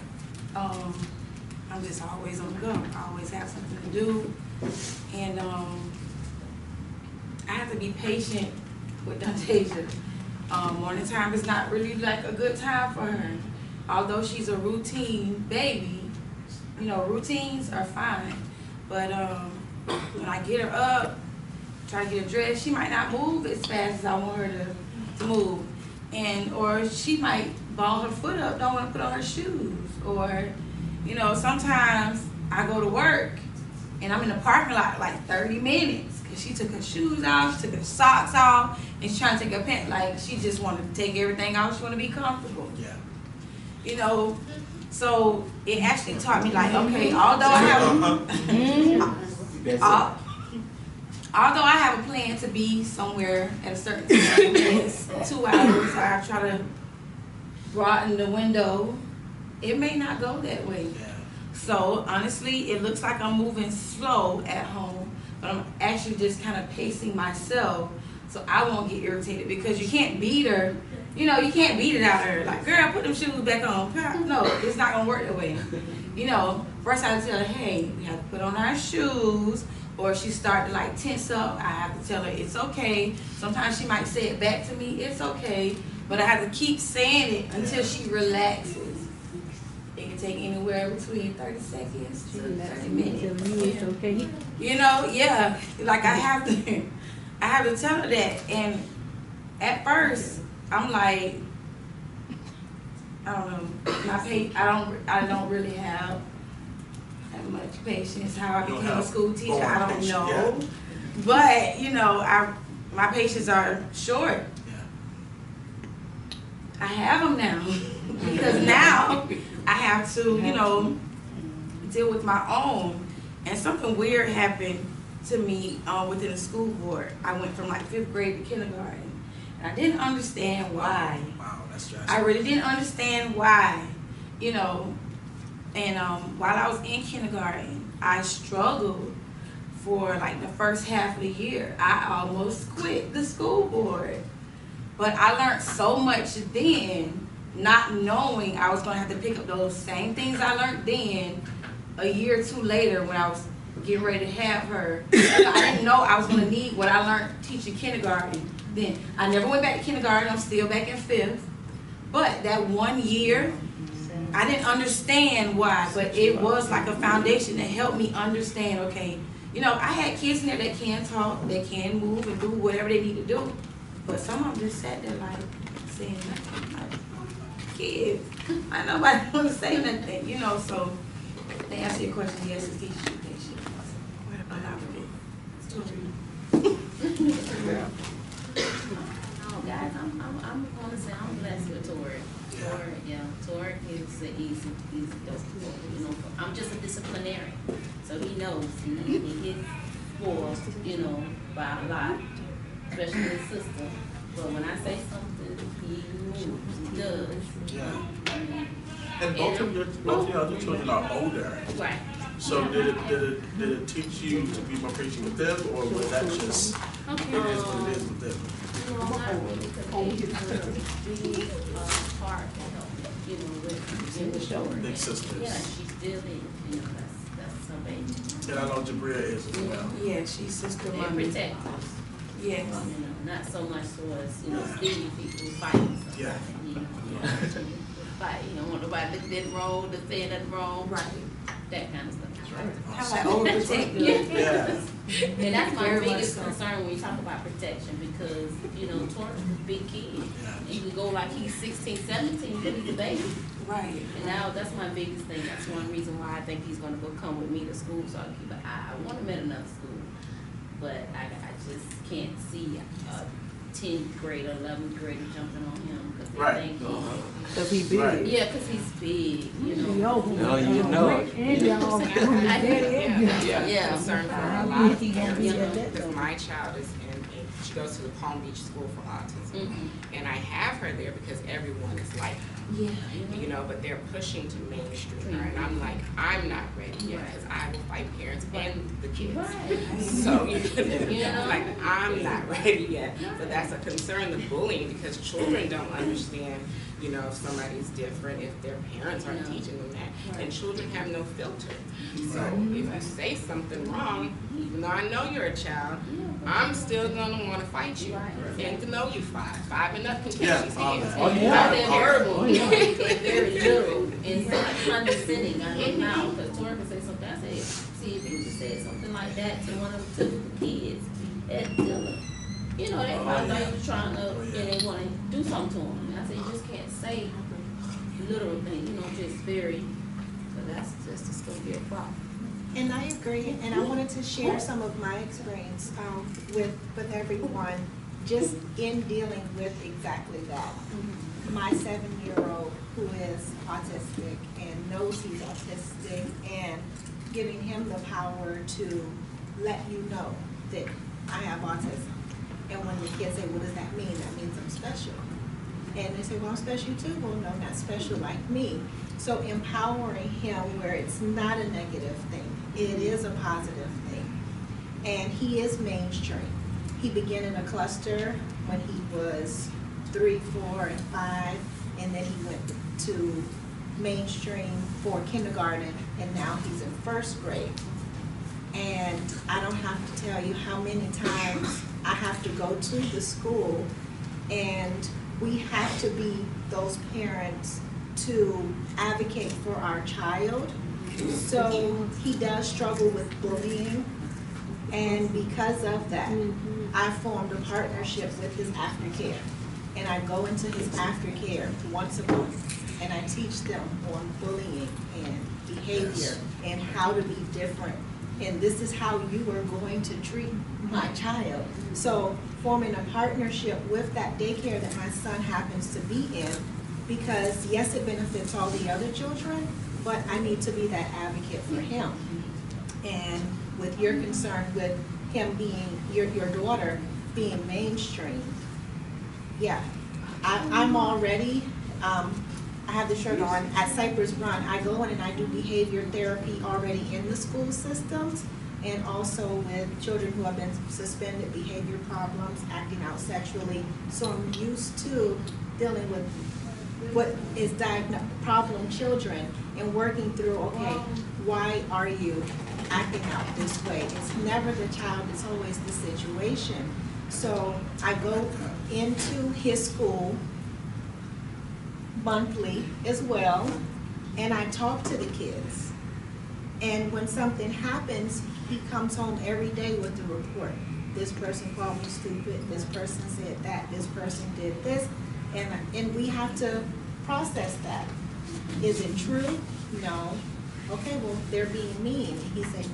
[SPEAKER 5] I'm just always on the go. I always have something to do. And I have to be patient with Dontasia. Morning time is not really like a good time for her. Although she's a routine baby, routines are fine. But when I get her up, try to get her dressed, she might not move as fast as I want her to move. Or she might ball her foot up, don't want to put on her shoes. Or, sometimes I go to work and I'm in the parking lot like 30 minutes because she took her shoes off, she took her socks off, and she's trying to take her pants. Like, she just wanted to take everything off. She want to be comfortable.
[SPEAKER 1] Yeah.
[SPEAKER 5] So it actually taught me, like, okay, although I have a plan to be somewhere at a certain time, it's 2 hours, I try to broaden the window. It may not go that way.
[SPEAKER 1] Yeah.
[SPEAKER 5] So honestly, it looks like I'm moving slow at home, but I'm actually just kind of pacing myself so I won't get irritated, because you can't beat her you know, you can't beat it out of her. Like, girl, put them shoes back on. No, it's not gonna work that way. You know, first I tell her, hey, we have to put on our shoes. Or if she start to like tense up, I have to tell her it's okay. Sometimes she might say it back to me, it's okay. But I have to keep saying it until she relaxes. It can take anywhere between 30 seconds to 30 minutes.
[SPEAKER 7] Okay.
[SPEAKER 5] You know, yeah. Like I have to tell her that. And at first, I'm like, I don't know. I don't really have that much patience. How I became a school teacher, I don't know.
[SPEAKER 1] Yeah.
[SPEAKER 5] But you know, my patience are short. I have them now because now I have to, you know, deal with my own. And something weird happened to me within the school board. I went from like 5th grade to kindergarten, and I didn't understand why.
[SPEAKER 1] Wow, that's stressful.
[SPEAKER 5] I really didn't understand why, you know. And while I was in kindergarten, I struggled for like the first half of the year. I almost quit the school board. But I learned so much then, not knowing I was going to have to pick up those same things I learned then a year or two later when I was getting ready to have her. I didn't know I was going to need what I learned teaching kindergarten then. I never went back to kindergarten. I'm still back in 5th. But that 1 year, I didn't understand why, but it was like a foundation that helped me understand, okay, you know, I had kids in there that can talk, that can move and do whatever they need to do. But some of them just sat there like saying nothing, like kids. I nobody want to say nothing, you know. So they answer your question, yes, it's teaching you patience. What about
[SPEAKER 6] Oh, guys, I'm going to say I'm blessed with Tori. Tori is an easy dose. You know, I'm just a disciplinarian, so he knows he gets spoiled, you know, by a lot. Especially his sister. But when I say something, he moves, he does.
[SPEAKER 1] Yeah. And both of your other children are older.
[SPEAKER 6] Right.
[SPEAKER 1] So did it teach you to be more patient with them, or was that just it is what it is with them?
[SPEAKER 6] No, not really, because they big part to help, you know, with the show.
[SPEAKER 1] Big sisters.
[SPEAKER 6] Yeah, she's still in, you know, that's something.
[SPEAKER 1] And I know Jabria is as well.
[SPEAKER 5] Yeah, she's sister
[SPEAKER 6] They
[SPEAKER 5] mommy.
[SPEAKER 6] protect us.
[SPEAKER 5] Yes.
[SPEAKER 6] You know, not so much towards, you know, Stevie people fighting.
[SPEAKER 1] Yeah.
[SPEAKER 6] You know, fight, you don't want nobody looking at it wrong, defend it wrong.
[SPEAKER 5] Right.
[SPEAKER 6] That kind of stuff.
[SPEAKER 5] How like overprotective.
[SPEAKER 1] Yeah.
[SPEAKER 6] And that's my
[SPEAKER 5] Very much
[SPEAKER 6] biggest
[SPEAKER 5] so.
[SPEAKER 6] concern when you talk about protection, because, you know, Torrance is a big kid. You can go like he's 16, 17, but he's a baby.
[SPEAKER 5] Right.
[SPEAKER 6] And now that's my biggest thing. That's one reason why I think he's gonna go come with me to school, so I can keep an eye. I want him at another school, but I just can't see a 10th grader, 11th grader jumping on him because they
[SPEAKER 1] Right.
[SPEAKER 6] think
[SPEAKER 7] Cause he big.
[SPEAKER 1] Right.
[SPEAKER 6] yeah, because he's big, you know.
[SPEAKER 8] No, you know it.
[SPEAKER 7] And y'all.
[SPEAKER 6] Yeah.
[SPEAKER 4] Concerned for a lot of parents because my child is she goes to the Palm Beach School for Autism, and I have her there because everyone is like,
[SPEAKER 6] Yeah.
[SPEAKER 4] you know, but they're pushing to mainstream her, and I'm like, I'm not ready yet because I will fight parents and the kids.
[SPEAKER 6] Right.
[SPEAKER 4] So you
[SPEAKER 6] know?
[SPEAKER 4] like I'm not ready yet. But that's a concern, the bullying, because children don't understand, you know, if somebody's different, if their parents aren't teaching them that, and children have no filter. So if you say something wrong, even though I know you're a child, I'm still gonna want to fight you, and to know you five and up can catch these hands.
[SPEAKER 6] They're verbal, you know, they're very little and so condescending. I don't know, because Tori can say something. I said, see, if you just said something like that to one of the typical kids at dinner, you know, they probably know you're trying to, and they want to do something to them. And I said, you just can't say literal things, you know, just very, so that's just going to be a problem.
[SPEAKER 3] And I agree, and I wanted to share some of my experience with everyone, just in dealing with exactly that. My 7-year-old who is autistic and knows he's autistic, and giving him the power to let you know that I have autism. And when the kids say, what does that mean? That means I'm special. And they say, well, I'm special too. Well, no, not special like me. So empowering him where it's not a negative thing. It is a positive thing. And he is mainstream. He began in a cluster when he was 3, 4, and 5, and then he went to mainstream for kindergarten, and now he's in 1st grade. And I don't have to tell you how many times I have to go to the school, and we have to be those parents to advocate for our child. So he does struggle with bullying, and because of that, I formed a partnership with his aftercare. And I go into his aftercare once a month, and I teach them on bullying and behavior and how to be different. And this is how you are going to treat my child. So forming a partnership with that daycare that my son happens to be in, because yes, it benefits all the other children, but I need to be that advocate for him. And with your concern with him being, your daughter being mainstream, yeah, I'm already, I have the shirt on, at Cypress Run, I go in and I do behavior therapy already in the school systems, and also with children who have been suspended, behavior problems, acting out sexually. So I'm used to dealing with what is diagnosed problem children and working through, okay, why are you acting out this way? It's never the child, it's always the situation. So I go into his school monthly as well, and I talk to the kids. And when something happens, he comes home every day with the report. This person called me stupid, this person said that, this person did this, and we have to process that. Is it true? No. Okay, well, they're being mean. He said,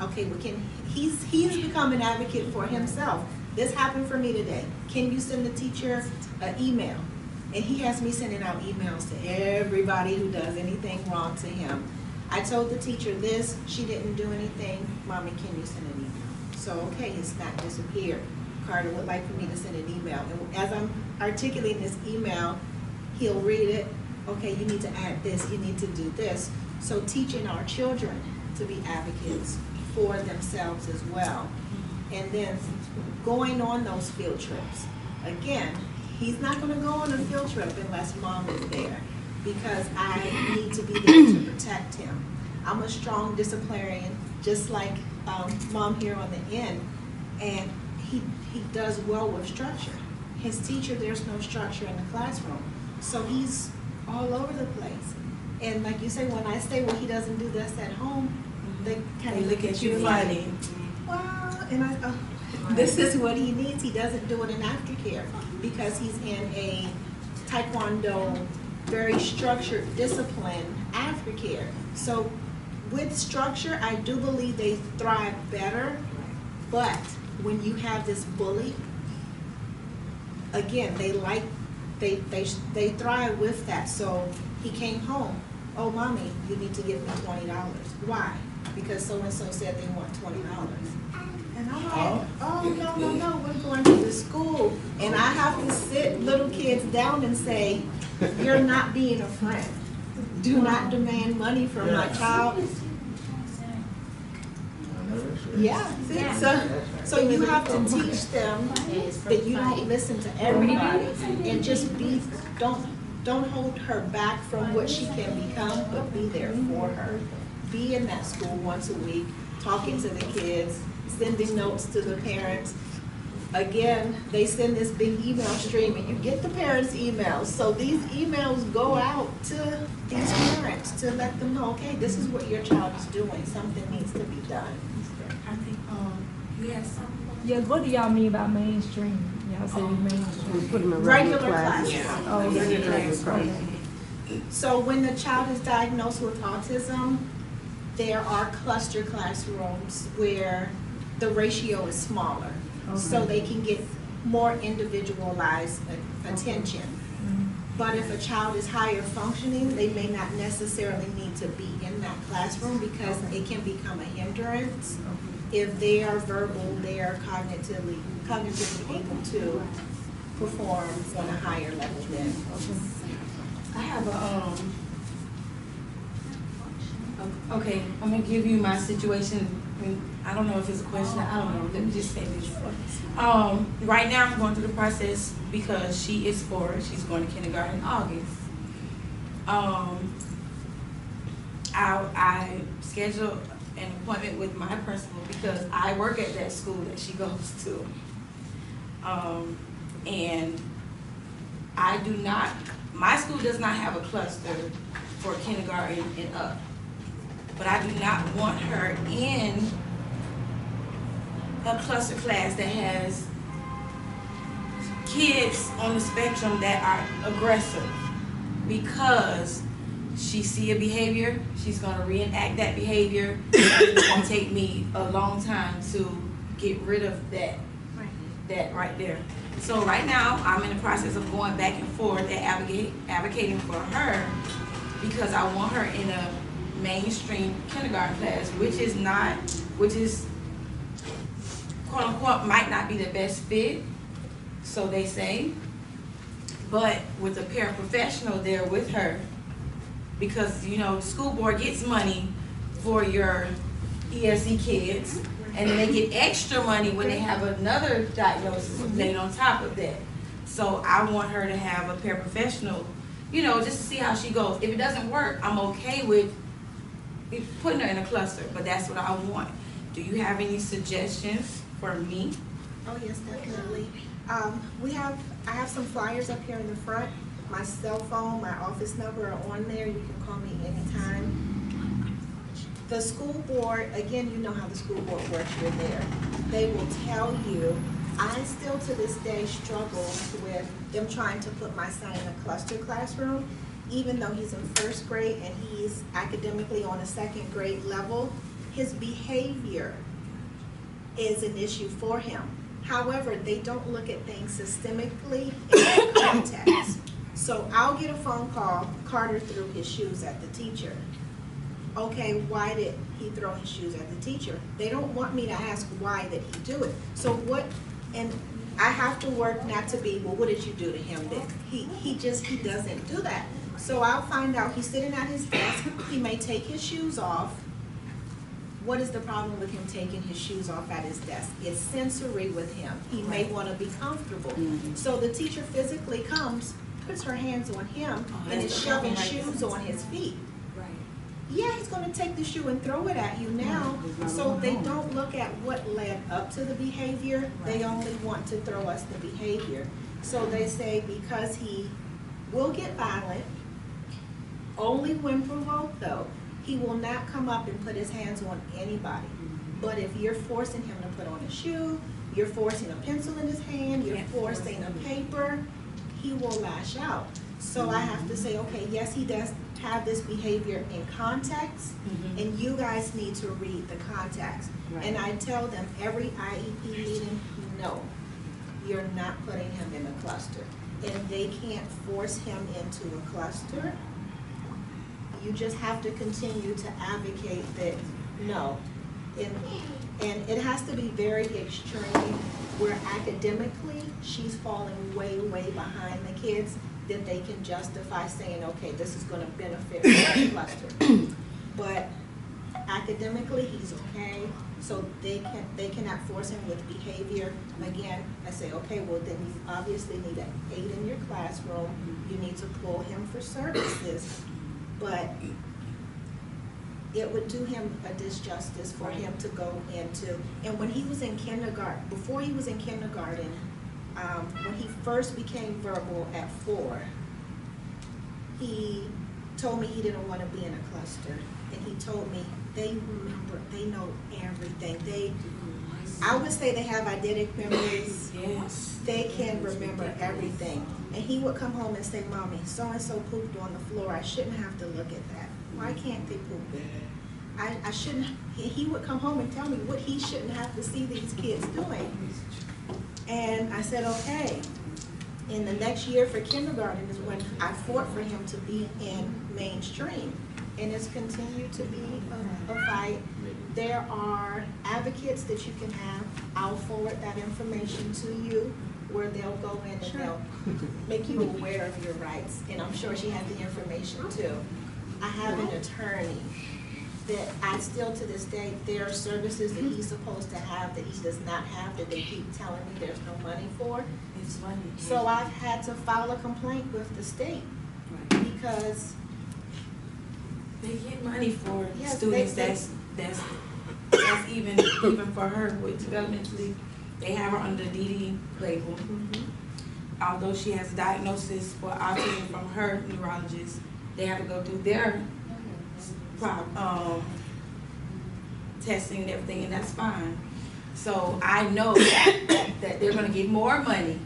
[SPEAKER 3] okay, well, he's become an advocate for himself. This happened for me today. Can you send the teacher an email? And he has me sending out emails to everybody who does anything wrong to him. I told the teacher this, she didn't do anything. Mommy, can you send an email? So, okay, it's not disappeared. Carter would like for me to send an email. And as I'm articulating this email, he'll read it. Okay, you need to add this, you need to do this. So teaching our children to be advocates for themselves as well. And then going on those field trips. Again, he's not gonna go on a field trip unless mom is there, because I need to be there to protect him. I'm a strong disciplinarian, just like mom here on the end, and he does well with structure. His teacher, there's no structure in the classroom, so he's all over the place. And like you say, when I say, well, he doesn't do this at home, they kind of look at you funny. Well, and I, this is what he needs. He doesn't do it in aftercare because he's in a Taekwondo, very structured discipline aftercare. So with structure, I do believe they thrive better. But when you have this bully, again, they thrive with that. So he came home. Oh, mommy, you need to give me $20. Why? Because so-and-so said they want $20. And I'm like, oh, no, we're going to the school. And I have to sit little kids down and say, you're not being a friend. Do not demand money from my child. Yeah, so you have to teach them that you don't listen to everybody and just don't hold her back from what she can become, but be there for her. Be in that school once a week, talking to the kids, sending notes to the parents. Again, they send this big email stream and you get the parents' emails. So these emails go out to these parents to let them know, okay, this is what your child is doing. Something needs to be done.
[SPEAKER 5] I think, yes.
[SPEAKER 7] Yeah, what do y'all mean by mainstream? Y'all say mainstream.
[SPEAKER 8] Put them in
[SPEAKER 3] Regular
[SPEAKER 8] class.
[SPEAKER 3] class.
[SPEAKER 7] Oh,
[SPEAKER 8] Regular
[SPEAKER 7] yes.
[SPEAKER 8] class.
[SPEAKER 3] So when the child is diagnosed with autism, there are cluster classrooms where the ratio is smaller.
[SPEAKER 7] Okay.
[SPEAKER 3] So they can get more individualized attention. But if a child is higher functioning, they may not necessarily need to be in that classroom because it can become a hindrance. If they are verbal, they are cognitively able to perform on a higher level then.
[SPEAKER 5] I have a, Okay, I'm gonna give you my situation. I don't know if it's a question. I don't know. Let me just say this. Right now I'm going through the process because she is 4. She's going to kindergarten in August. I scheduled an appointment with my principal because I work at that school that she goes to. And I do not, my school does not have a cluster for kindergarten and up. But I do not want her in a cluster class that has kids on the spectrum that are aggressive, because she see a behavior, she's gonna reenact that behavior, and it's gonna take me a long time to get rid of that right there. So right now, I'm in the process of going back and forth and advocating for her, because I want her in a mainstream kindergarten class, which is quote unquote might not be the best fit, so they say, but with a paraprofessional there with her, because you know the school board gets money for your ESE kids, and then they get extra money when they have another diagnosis laid on top of that. So I want her to have a paraprofessional, you know, just to see how she goes. If it doesn't work, I'm okay with putting her in a cluster, but that's what I want. Do you have any suggestions for me?
[SPEAKER 3] Oh yes, definitely. I have some flyers up here in the front. My cell phone, my office number are on there. You can call me anytime. The school board, again, you know how the school board works, you're there. They will tell you, I still to this day struggle with them trying to put my son in a cluster classroom, even though he's in 1st grade and he's academically on a 2nd grade level. His behavior is an issue for him. However, they don't look at things systemically in context. So I'll get a phone call, Carter threw his shoes at the teacher. Okay, why did he throw his shoes at the teacher? They don't want me to ask why did he do it. So what, and I have to work not to be, well, what did you do to him then? He doesn't do that. So I'll find out, he's sitting at his desk, he may take his shoes off. What is the problem with him taking his shoes off at his desk? It's sensory with him. He may want to be comfortable. So the teacher physically comes, puts her hands on him, and is shoving shoes on his feet. Yeah, he's going to take the shoe and throw it at you now. So they don't look at what led up to the behavior. They only want to throw us the behavior. So they say because he will get violent, only when provoked though, he will not come up and put his hands on anybody. But if you're forcing him to put on a shoe, you're forcing a pencil in his hand, you're forcing a paper, he will lash out. So I have to say, okay, yes, he does have this behavior in context, and you guys need to read the context. And I tell them every IEP meeting, no, you're not putting him in a cluster. And they can't force him into a cluster. You just have to continue to advocate that, no. And it has to be very extreme, where academically she's falling way, way behind the kids, that they can justify saying, okay, this is going to benefit the cluster. But academically, he's okay, so they cannot force him with behavior. Again, I say, okay, well then you obviously need an 8 in your classroom. You need to pull him for services, but it would do him a disjustice for him to go into. And when he was in kindergarten, before he was in kindergarten, when he first became verbal at 4, he told me he didn't want to be in a cluster. And he told me they remember, they know everything. I would say they have eidetic memories. Yes. They can remember everything. And he would come home and say, Mommy, so-and-so pooped on the floor. I shouldn't have to look at that. Why can't they poop it? I shouldn't. He would come home and tell me what he shouldn't have to see these kids doing. And I said, okay. In the next year for kindergarten is when I fought for him to be in mainstream. And it's continued to be a fight. There are advocates that you can have. I'll forward that information to you, where they'll go in and they'll make you aware of your rights. And I'm sure she had the information too. I have an attorney that I still to this day, there are services that he's supposed to have that he does not have, that they keep telling me there's no money for.
[SPEAKER 5] It's funny.
[SPEAKER 3] So I've had to file a complaint with the state because
[SPEAKER 5] they get money for
[SPEAKER 3] Yes,
[SPEAKER 5] students
[SPEAKER 3] they-
[SPEAKER 5] that's even for her with developmentally. They have her under DD label. Although she has a diagnosis for autism from her neurologist, they have to go through their testing and everything, and that's fine. So I know that they're gonna get more money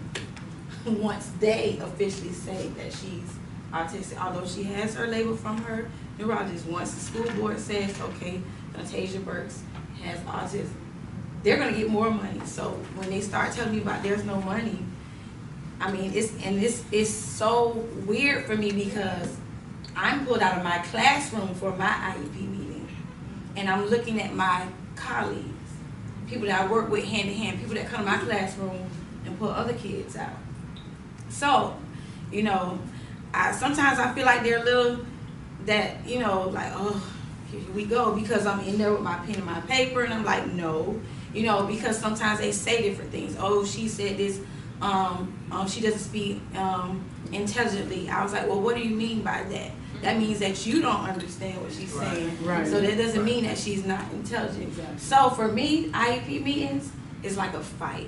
[SPEAKER 5] once they officially say that she's autistic. Although she has her label from her neurologist, once the school board says, okay, Natasha Burks has autism, they're gonna get more money. So when they start telling me about there's no money, I mean, it's so weird for me because I'm pulled out of my classroom for my IEP meeting, and I'm looking at my colleagues, people that I work with hand in hand, people that come to my classroom and pull other kids out. So, you know, sometimes I feel like they're a little that, you know, like, oh, here we go, because I'm in there with my pen and my paper, and I'm like, no, you know, because sometimes they say different things. Oh, she said this, she doesn't speak intelligently. I was like, well, what do you mean by that? That means that you don't understand what she's saying.
[SPEAKER 8] Right.
[SPEAKER 5] So that doesn't mean that she's not intelligent.
[SPEAKER 8] Exactly.
[SPEAKER 5] So for me, IEP meetings is like a fight.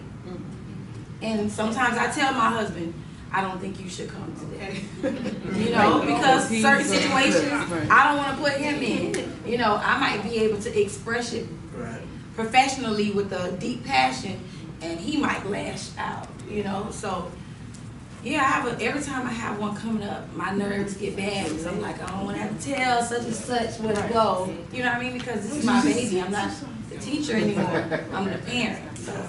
[SPEAKER 5] And sometimes I tell my husband, I don't think you should come today. You know, because certain situations I don't want to put him in. You know, I might be able to express it professionally with a deep passion, and he might lash out, you know. So yeah, every time I have one coming up, my nerves get bad because I'm like, I don't want to have to tell such and such where to go. You know what I mean? Because this is my baby. I'm not the teacher anymore. I'm the parent. So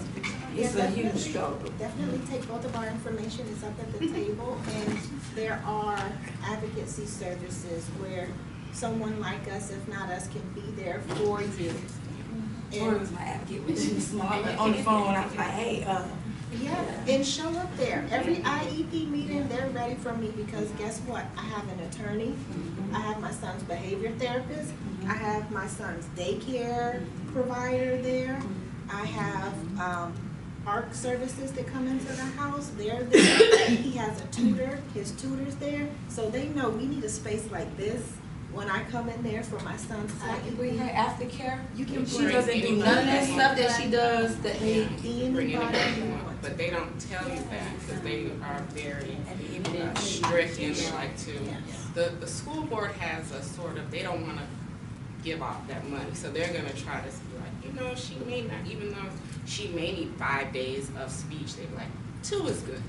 [SPEAKER 5] it's a huge struggle.
[SPEAKER 3] Definitely take both of our information is up at the table, and there are advocacy services where someone like us, if not us, can be there for you.
[SPEAKER 5] Tori was my advocate when she was small on the phone. I was like, hey,
[SPEAKER 3] yeah, and show up there. Every IEP meeting, they're ready for me because guess what? I have an attorney. I have my son's behavior therapist. I have my son's daycare provider there. I have ARC services that come into the house. They're there. He has a tutor. His tutor's there. So they know we need a space like this. When I come in there for my son's
[SPEAKER 5] I can bring her aftercare.
[SPEAKER 3] You can
[SPEAKER 5] She doesn't do none of that stuff that she does. That they
[SPEAKER 4] Bring anybody you want, but they don't tell you that because they are very strict and they like to. The school board has a sort of, they don't want to give off that money, so they're going to try to be like, you know, she may not, even though she may need 5 days of speech, they're like, 2 is good.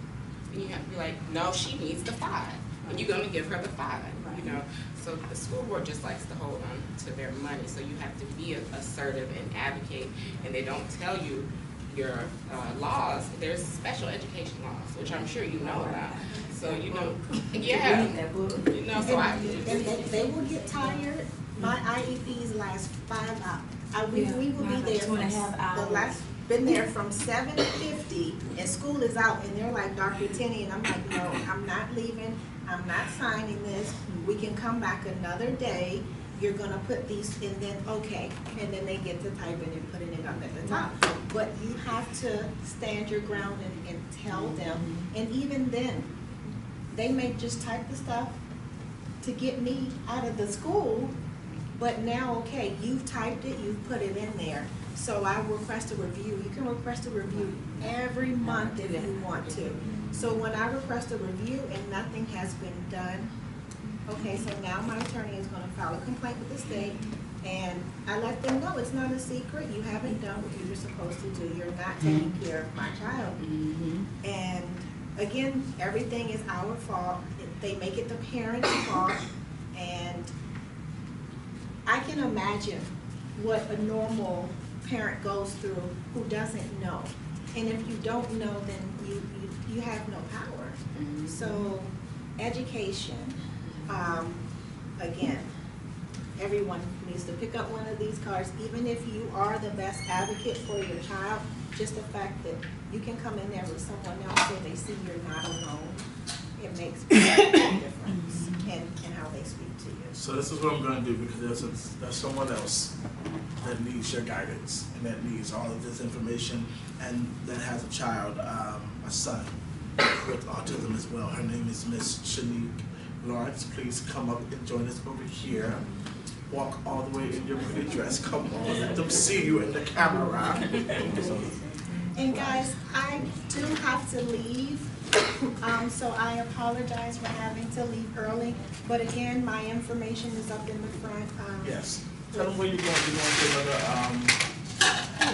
[SPEAKER 4] And you have to be like, no, she needs the 5, and you're going to give her the 5, you know. So the school board just likes to hold on to their money, so you have to be assertive and advocate, and they don't tell you your laws. There's special education laws, which I'm sure you know about. So you know, yeah, you know. So
[SPEAKER 3] they will get tired. My IEPs last 5 hours. We will be there from the last. Been there from 7:50, and school is out, and they're like, Dr. Tenney, and I'm like, no, I'm not leaving. I'm not signing this. We can come back another day. You're gonna put these, and then okay, and then they get to typing and putting it up at the top. But you have to stand your ground and tell them. And even then, they may just type the stuff to get me out of the school. But now, okay, you've typed it, you've put it in there. So I request a review. You can request a review every month if you want to. So when I request a review and nothing has been done, okay, so now my attorney is going to file a complaint with the state, and I let them know it's not a secret. You haven't done what you were supposed to do. You're not taking care of my child. And again, everything is our fault. They make it the parent's fault, and I can imagine what a normal parent goes through who doesn't know. And if you don't know, then you have no power. So education, again, everyone needs to pick up one of these cards. Even if you are the best advocate for your child, just the fact that you can come in there with someone else so they see you're not alone. it makes a difference in how they speak to you.
[SPEAKER 1] So this is what I'm going to do, because there's someone else that needs your guidance and that needs all of this information, and that has a child, a son with autism as well. Her name is Miss Shanique Lawrence. Please come up and join us over here. Walk all the way in your pretty dress. Come on, let them see you in the camera.
[SPEAKER 3] And guys, I do have to leave, so I apologize for having to leave early. But again, my information is up in the front.
[SPEAKER 1] Yes. Tell them where you're going. You're going to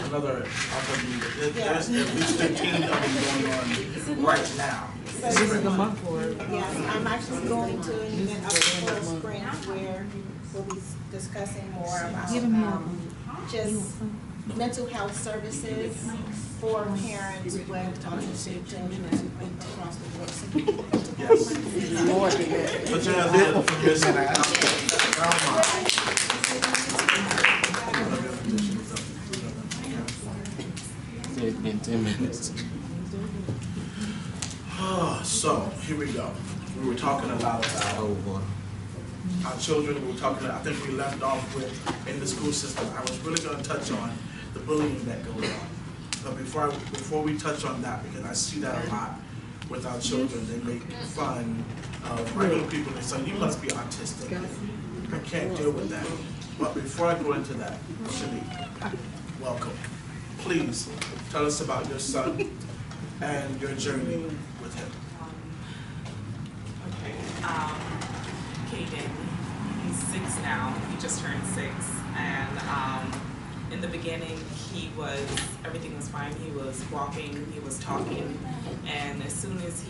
[SPEAKER 1] another meeting. There's at least 15 of them going on right now.
[SPEAKER 3] So this is the month for it. Yes, I'm actually going to an event up in Coral Springs where we'll be discussing more about just mental health services for parents with autistic children across the board.
[SPEAKER 1] Yes. Put your hands together for Miss
[SPEAKER 8] In 10 minutes.
[SPEAKER 1] So, here we go. We were talking a lot about our children. We were talking, I think we left off with in the school system. I was really going to touch on the bullying that goes on. But before we touch on that, because I see that a lot with our children, they make fun of regular people. They say, you must be autistic. I can't deal with that. But before I go into that, Shanique, welcome. Please tell us about your son and your journey with him.
[SPEAKER 4] Okay. Caden, he's 6 now. He just turned 6, and in the beginning, everything was fine. He was walking, he was talking, and as soon as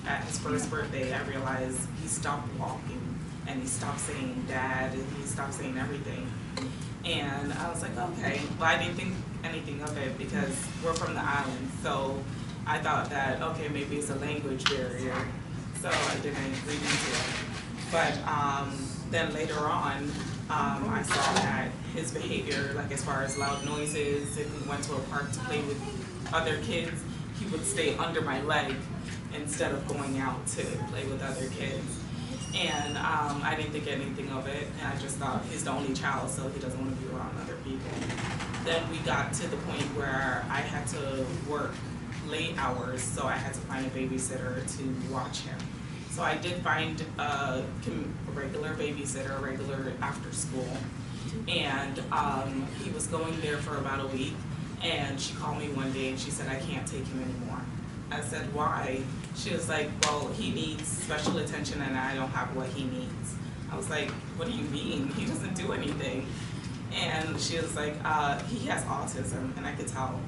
[SPEAKER 4] at his first birthday, I realized he stopped walking, and he stopped saying dad, and he stopped saying everything. And I was like, okay, but I didn't think anything of it because we're from the island, so I thought that, okay, maybe it's a language barrier, so I didn't read into it. But then later on, I saw that his behavior, like as far as loud noises, if we went to a park to play with other kids, he would stay under my leg instead of going out to play with other kids. And I didn't think anything of it, and I just thought he's the only child, so he doesn't want to be around other people. Then we got to the point where I had to work late hours, so I had to find a babysitter to watch him. So I did find a regular babysitter, regular after school, and he was going there for about a week, and she called me one day and she said, I can't take him anymore. I said, why? She was like, well, he needs special attention and I don't have what he needs. I was like, what do you mean? He doesn't do anything. And she was like, he has autism, and I could tell.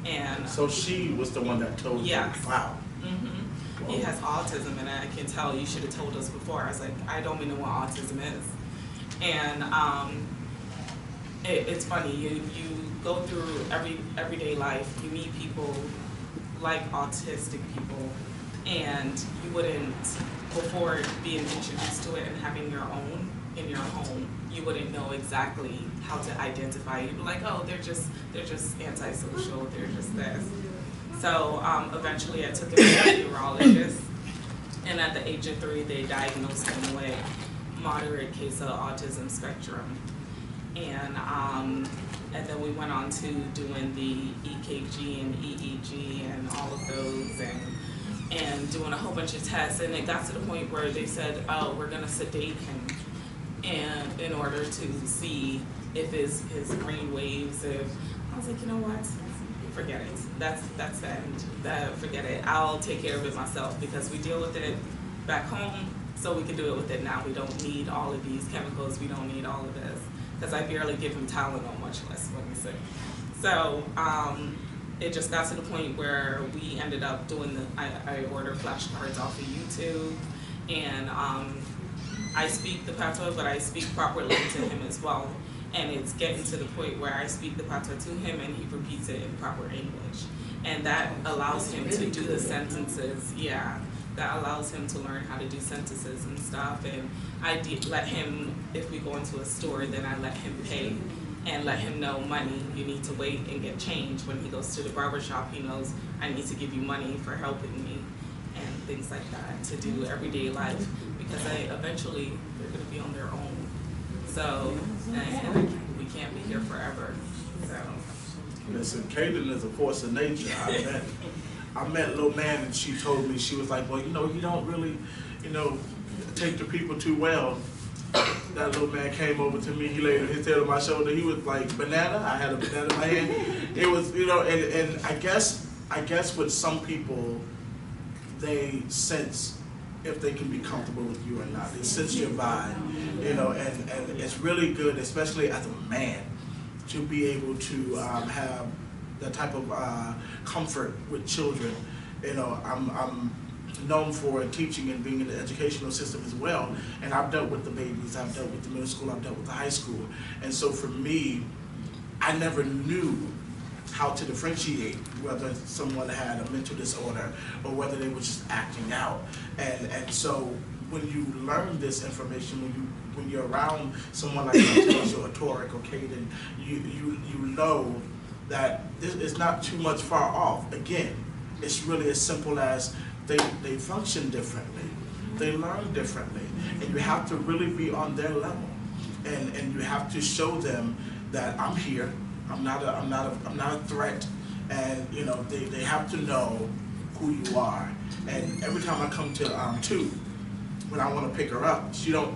[SPEAKER 4] And
[SPEAKER 1] so she was the one that told you?
[SPEAKER 4] Yes.
[SPEAKER 1] Wow.
[SPEAKER 4] Mm-hmm. He has autism, and I can tell. You should have told us before. I was like, I don't even know what autism is. And it's funny. You go through everyday life. You meet people like autistic people, and you wouldn't, before being introduced to it and having your own in your home, you wouldn't know exactly how to identify. You'd be like, oh, they're just antisocial, they're just this. So eventually I took him to a neurologist, and at the age of 3, they diagnosed him with moderate case of autism spectrum. And then we went on to doing the EKG and EEG and all of those, and doing a whole bunch of tests. And it got to the point where they said, oh, we're gonna sedate him, and in order to see if his brain waves, I was like, you know what, forget it. That's the end. Forget it. I'll take care of it myself, because we deal with it back home, so we can do it with it now. We don't need all of these chemicals. We don't need all of this, because I barely give him Tylenol, much less when he's sick. So it just got to the point where we ended up doing I ordered flashcards off of YouTube, and I speak the patois, but I speak properly to him as well. And it's getting to the point where I speak the patois to him and he repeats it in proper English. And that allows him to do the sentences, yeah. That allows him to learn how to do sentences and stuff. And I let him, if we go into a store, then I let him pay and let him know money. You need to wait and get change. When he goes to the barber shop, he knows I need to give you money for helping me. And
[SPEAKER 9] things like that to do everyday life, because eventually they're going to be on their own. So, and we can't be here forever. So.
[SPEAKER 1] Listen, Kaden is a force of nature. I met Lil Man, and she told me, she was like, well, you know, you don't really, you know, take the people too well. That little man came over to me, he laid his head on my shoulder, he was like, banana? I had a banana in my hand. It was, you know, and I guess with some people, they sense if they can be comfortable with you or not. They sense your vibe, you know, and it's really good, especially as a man, to be able to have that type of comfort with children. You know, I'm known for teaching and being in the educational system as well, and I've dealt with the babies, I've dealt with the middle school, I've dealt with the high school, and so for me, I never knew how to differentiate whether someone had a mental disorder or whether they were just acting out, and so when you learn this information, when you're around someone like Tasia or Torek or Kaden, you know that this is not too much far off. Again, it's really as simple as they function differently, they learn differently, and you have to really be on their level, and you have to show them that I'm here, I'm not a threat, and you know they have to know who you are. And every time I come to when I want to pick her up, she don't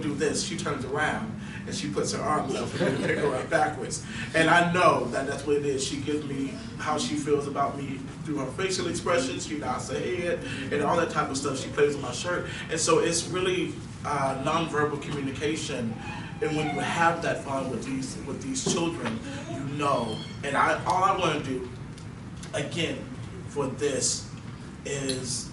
[SPEAKER 1] do this, she turns around and she puts her arms up for me to pick her up backwards. And I know that that's what it is. She gives me how she feels about me through her facial expressions. She nods her head and all that type of stuff. She plays with my shirt. And so it's really nonverbal communication. And when you have that fun with these children, you know. And all I want to do, again, for this is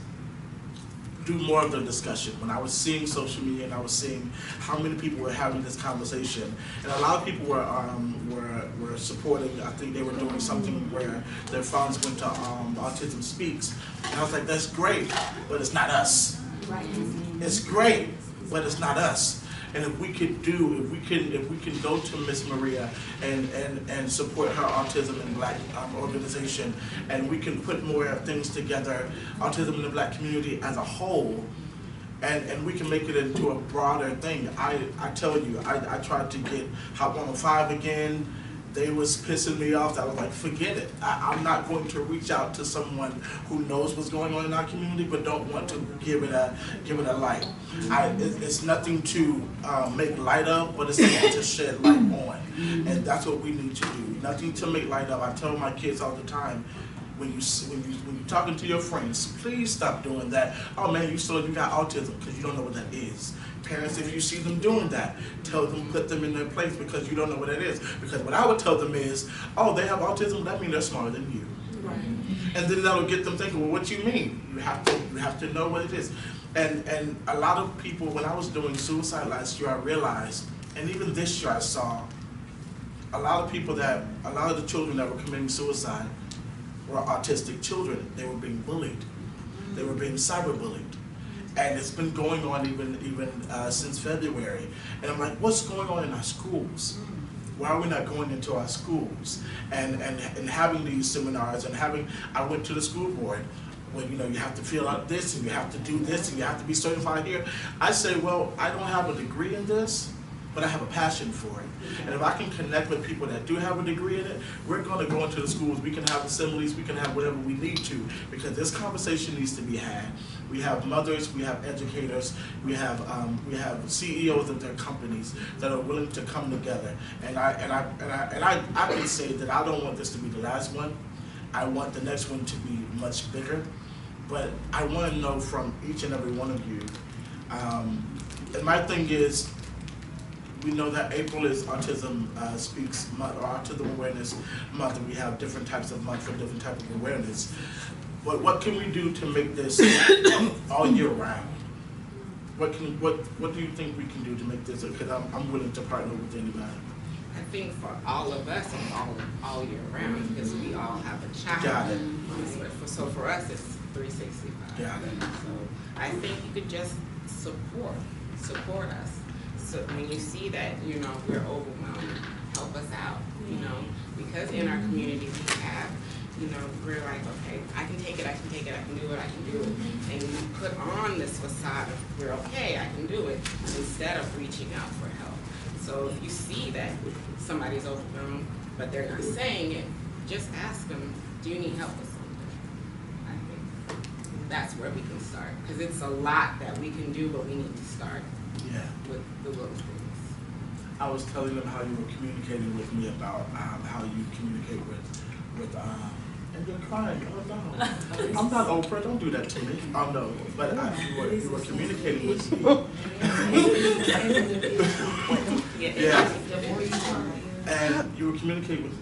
[SPEAKER 1] do more of the discussion. When I was seeing social media and I was seeing how many people were having this conversation, and a lot of people were supporting. I think they were doing something where their funds went to Autism Speaks, and I was like, that's great, but it's not us. Right. It's great, but it's not us. And if we can go to Miss Maria and support her Autism in Black organization, and we can put more things together, autism in the Black community as a whole, and we can make it into a broader thing. I tell you, I tried to get Hot 105 again. They was pissing me off. I was like, forget it. I'm not going to reach out to someone who knows what's going on in our community but don't want to give it a light. It's nothing to make light of, but it's something to shed light on. And that's what we need to do. Nothing to make light of. I tell my kids all the time, when you're talking to your friends, please stop doing that. Oh man, you got autism, because you don't know what that is. Parents, if you see them doing that, tell them, put them in their place, because you don't know what that is. Because what I would tell them is, oh, they have autism, that means they're smarter than you. Right. And then that'll get them thinking, well, what do you mean? You have to know what it is. And a lot of people, when I was doing suicide last year, I realized, and even this year I saw, a lot of the children that were committing suicide were autistic children. They were being bullied. They were being cyberbullied. And it's been going on even since February. And I'm like, what's going on in our schools? Why are we not going into our schools and having these seminars and I went to the school board, well, you know, you have to fill out this and you have to do this and you have to be certified here. I say, well, I don't have a degree in this, but I have a passion for it. And if I can connect with people that do have a degree in it, we're going to go into the schools, we can have assemblies, we can have whatever we need to, because this conversation needs to be had. We have mothers, we have educators, we have CEOs of their companies that are willing to come together. And I can say that I don't want this to be the last one. I want the next one to be much bigger. But I want to know from each and every one of you. And my thing is, we know that April is Autism Speaks Month, or Autism Awareness Month, and we have different types of months for different types of awareness. But what can we do to make this all year round? What do you think we can do to make this? Because I'm willing to partner with anybody.
[SPEAKER 4] I think for all of us, it's all year round, because we all have a child.
[SPEAKER 1] Got it.
[SPEAKER 4] So for us, it's 365.
[SPEAKER 1] Got it.
[SPEAKER 4] So I think you could just support us. So when you see that, you know, we're overwhelmed, help us out, you know, because in our community we have, you know, we're like, okay, I can take it, I can take it, I can do it, I can do it. And you put on this facade of, we're okay, I can do it, instead of reaching out for help. So if you see that somebody's overwhelmed, but they're not saying it, just ask them, do you need help with something? I think that's where we can start, because it's a lot that we can do, but we need to start with the little things.
[SPEAKER 1] I was telling them how you were communicating with me about how you communicate with and you're crying. Oh no, I'm not Oprah. Don't do that to me. Oh no, but you were communicating with me. Yeah. And you were communicating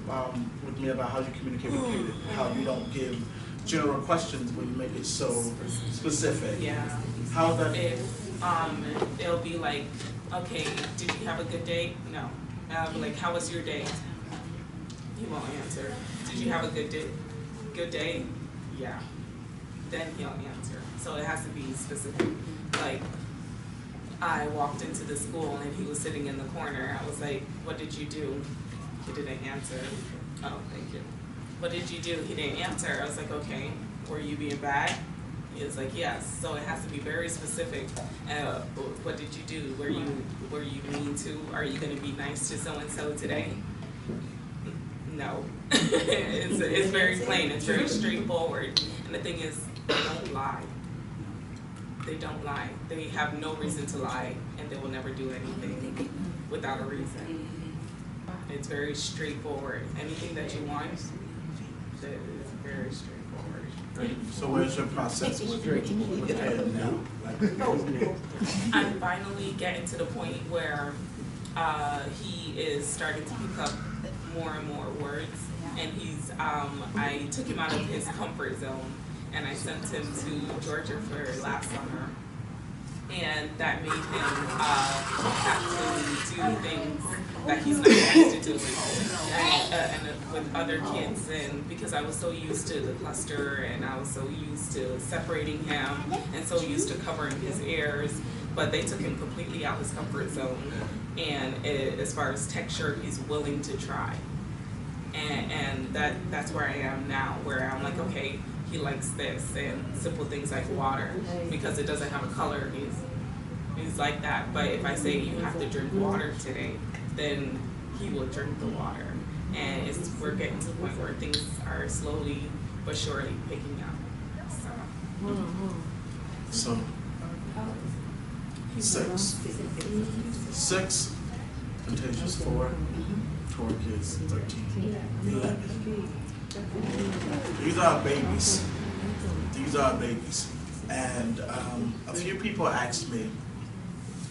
[SPEAKER 1] with me about how you communicate with Kaden, how you don't give general questions when you make it so specific.
[SPEAKER 9] Yeah.
[SPEAKER 1] How that?
[SPEAKER 9] It'll be like, okay, did you have a good day? No. Like, how was your day? He won't answer. Did you have a good day? Good day? Yeah. Then he'll answer. So it has to be specific. Like, I walked into the school and he was sitting in the corner. I was like, what did you do? He didn't answer. Oh, thank you. What did you do? He didn't answer. I was like, okay, were you being bad? He was like, yes. So it has to be very specific. What did you do? Were you mean to? Are you going to be nice to so-and-so today? No. It's very plain. It's very straightforward. And the thing is, they don't lie. They don't lie. They have no reason to lie, and they will never do anything without a reason. It's very straightforward. Anything that you want, it's very straightforward.
[SPEAKER 1] So where's your process with Kaden now?
[SPEAKER 9] I'm finally getting to the point where he is starting to pick up more and more words, and he's I took him out of his comfort zone, and I sent him to Georgia for last summer, and that made him have to do things that he's not used to doing, and with other kids, and because I was so used to the cluster, and I was so used to separating him, and so used to covering his ears, but they took him completely out of his comfort zone, and as far as texture, he's willing to try. And that's where I am now, where I'm like, okay, he likes this, and simple things like water, because it doesn't have a color, he's like that. But if I say you have to drink water today, then he will drink the water. And we're getting to the point where things are slowly but surely picking up.
[SPEAKER 1] So 6, Contagious 4, Tori kids 13, 11. These are babies. These are babies. And a few people asked me,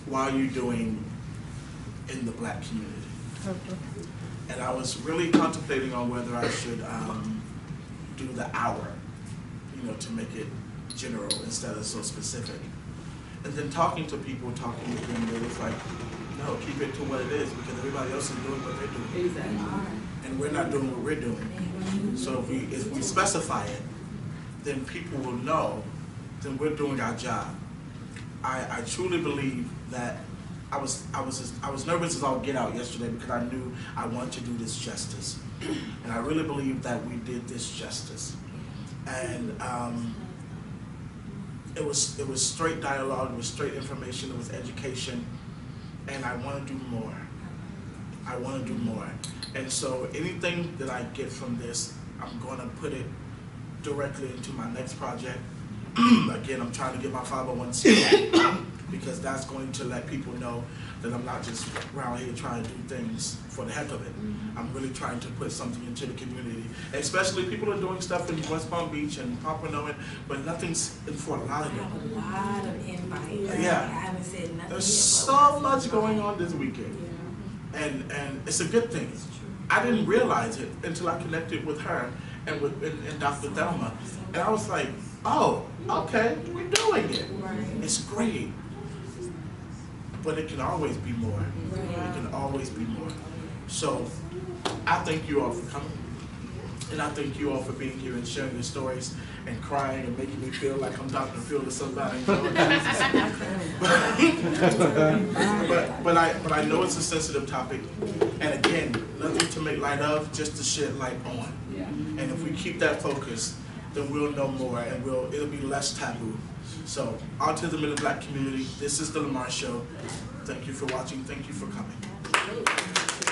[SPEAKER 1] why are you doing in the Black community? And I was really contemplating on whether I should do the hour, to make it general instead of so specific. And then talking to people, talking with them, they was like, no, keep it to what it is, because everybody else is doing what they're doing.
[SPEAKER 9] Exactly.
[SPEAKER 1] And we're not doing what we're doing. So if we specify it, then people will know, then we're doing our job. I truly believe that I was nervous as all get out yesterday, because I knew I wanted to do this justice. And I really believe that we did this justice. And it was straight dialogue, it was straight information, it was education, and I want to do more. I want to do more. And so anything that I get from this, I'm going to put it directly into my next project. Again, I'm trying to get my 501c, because that's going to let people know that I'm not just around here trying to do things for the heck of it. I'm really trying to put something into the community. Especially people are doing stuff in West Palm Beach and Papaneau, but nothing's in Fort Lauderdale.
[SPEAKER 5] A lot of invites.
[SPEAKER 1] Yeah.
[SPEAKER 5] I haven't said nothing.
[SPEAKER 1] There's so much going on this weekend. And it's a good thing. I didn't realize it until I connected with her and with Dr. Thelma. And I was like, oh, okay, we're doing it.
[SPEAKER 5] Right.
[SPEAKER 1] It's great. But it can always be more.
[SPEAKER 5] Right.
[SPEAKER 1] It can always be more. So I thank you all for coming. And I thank you all for being here and sharing your stories and crying and making me feel like I'm Dr. Phil or somebody. But I know it's a sensitive topic. And again, nothing to make light of, just to shed light on. And if we keep that focus, then we'll know more and it'll be less taboo. So, autism in the Black community, this is the Lamar Show. Thank you for watching, thank you for coming.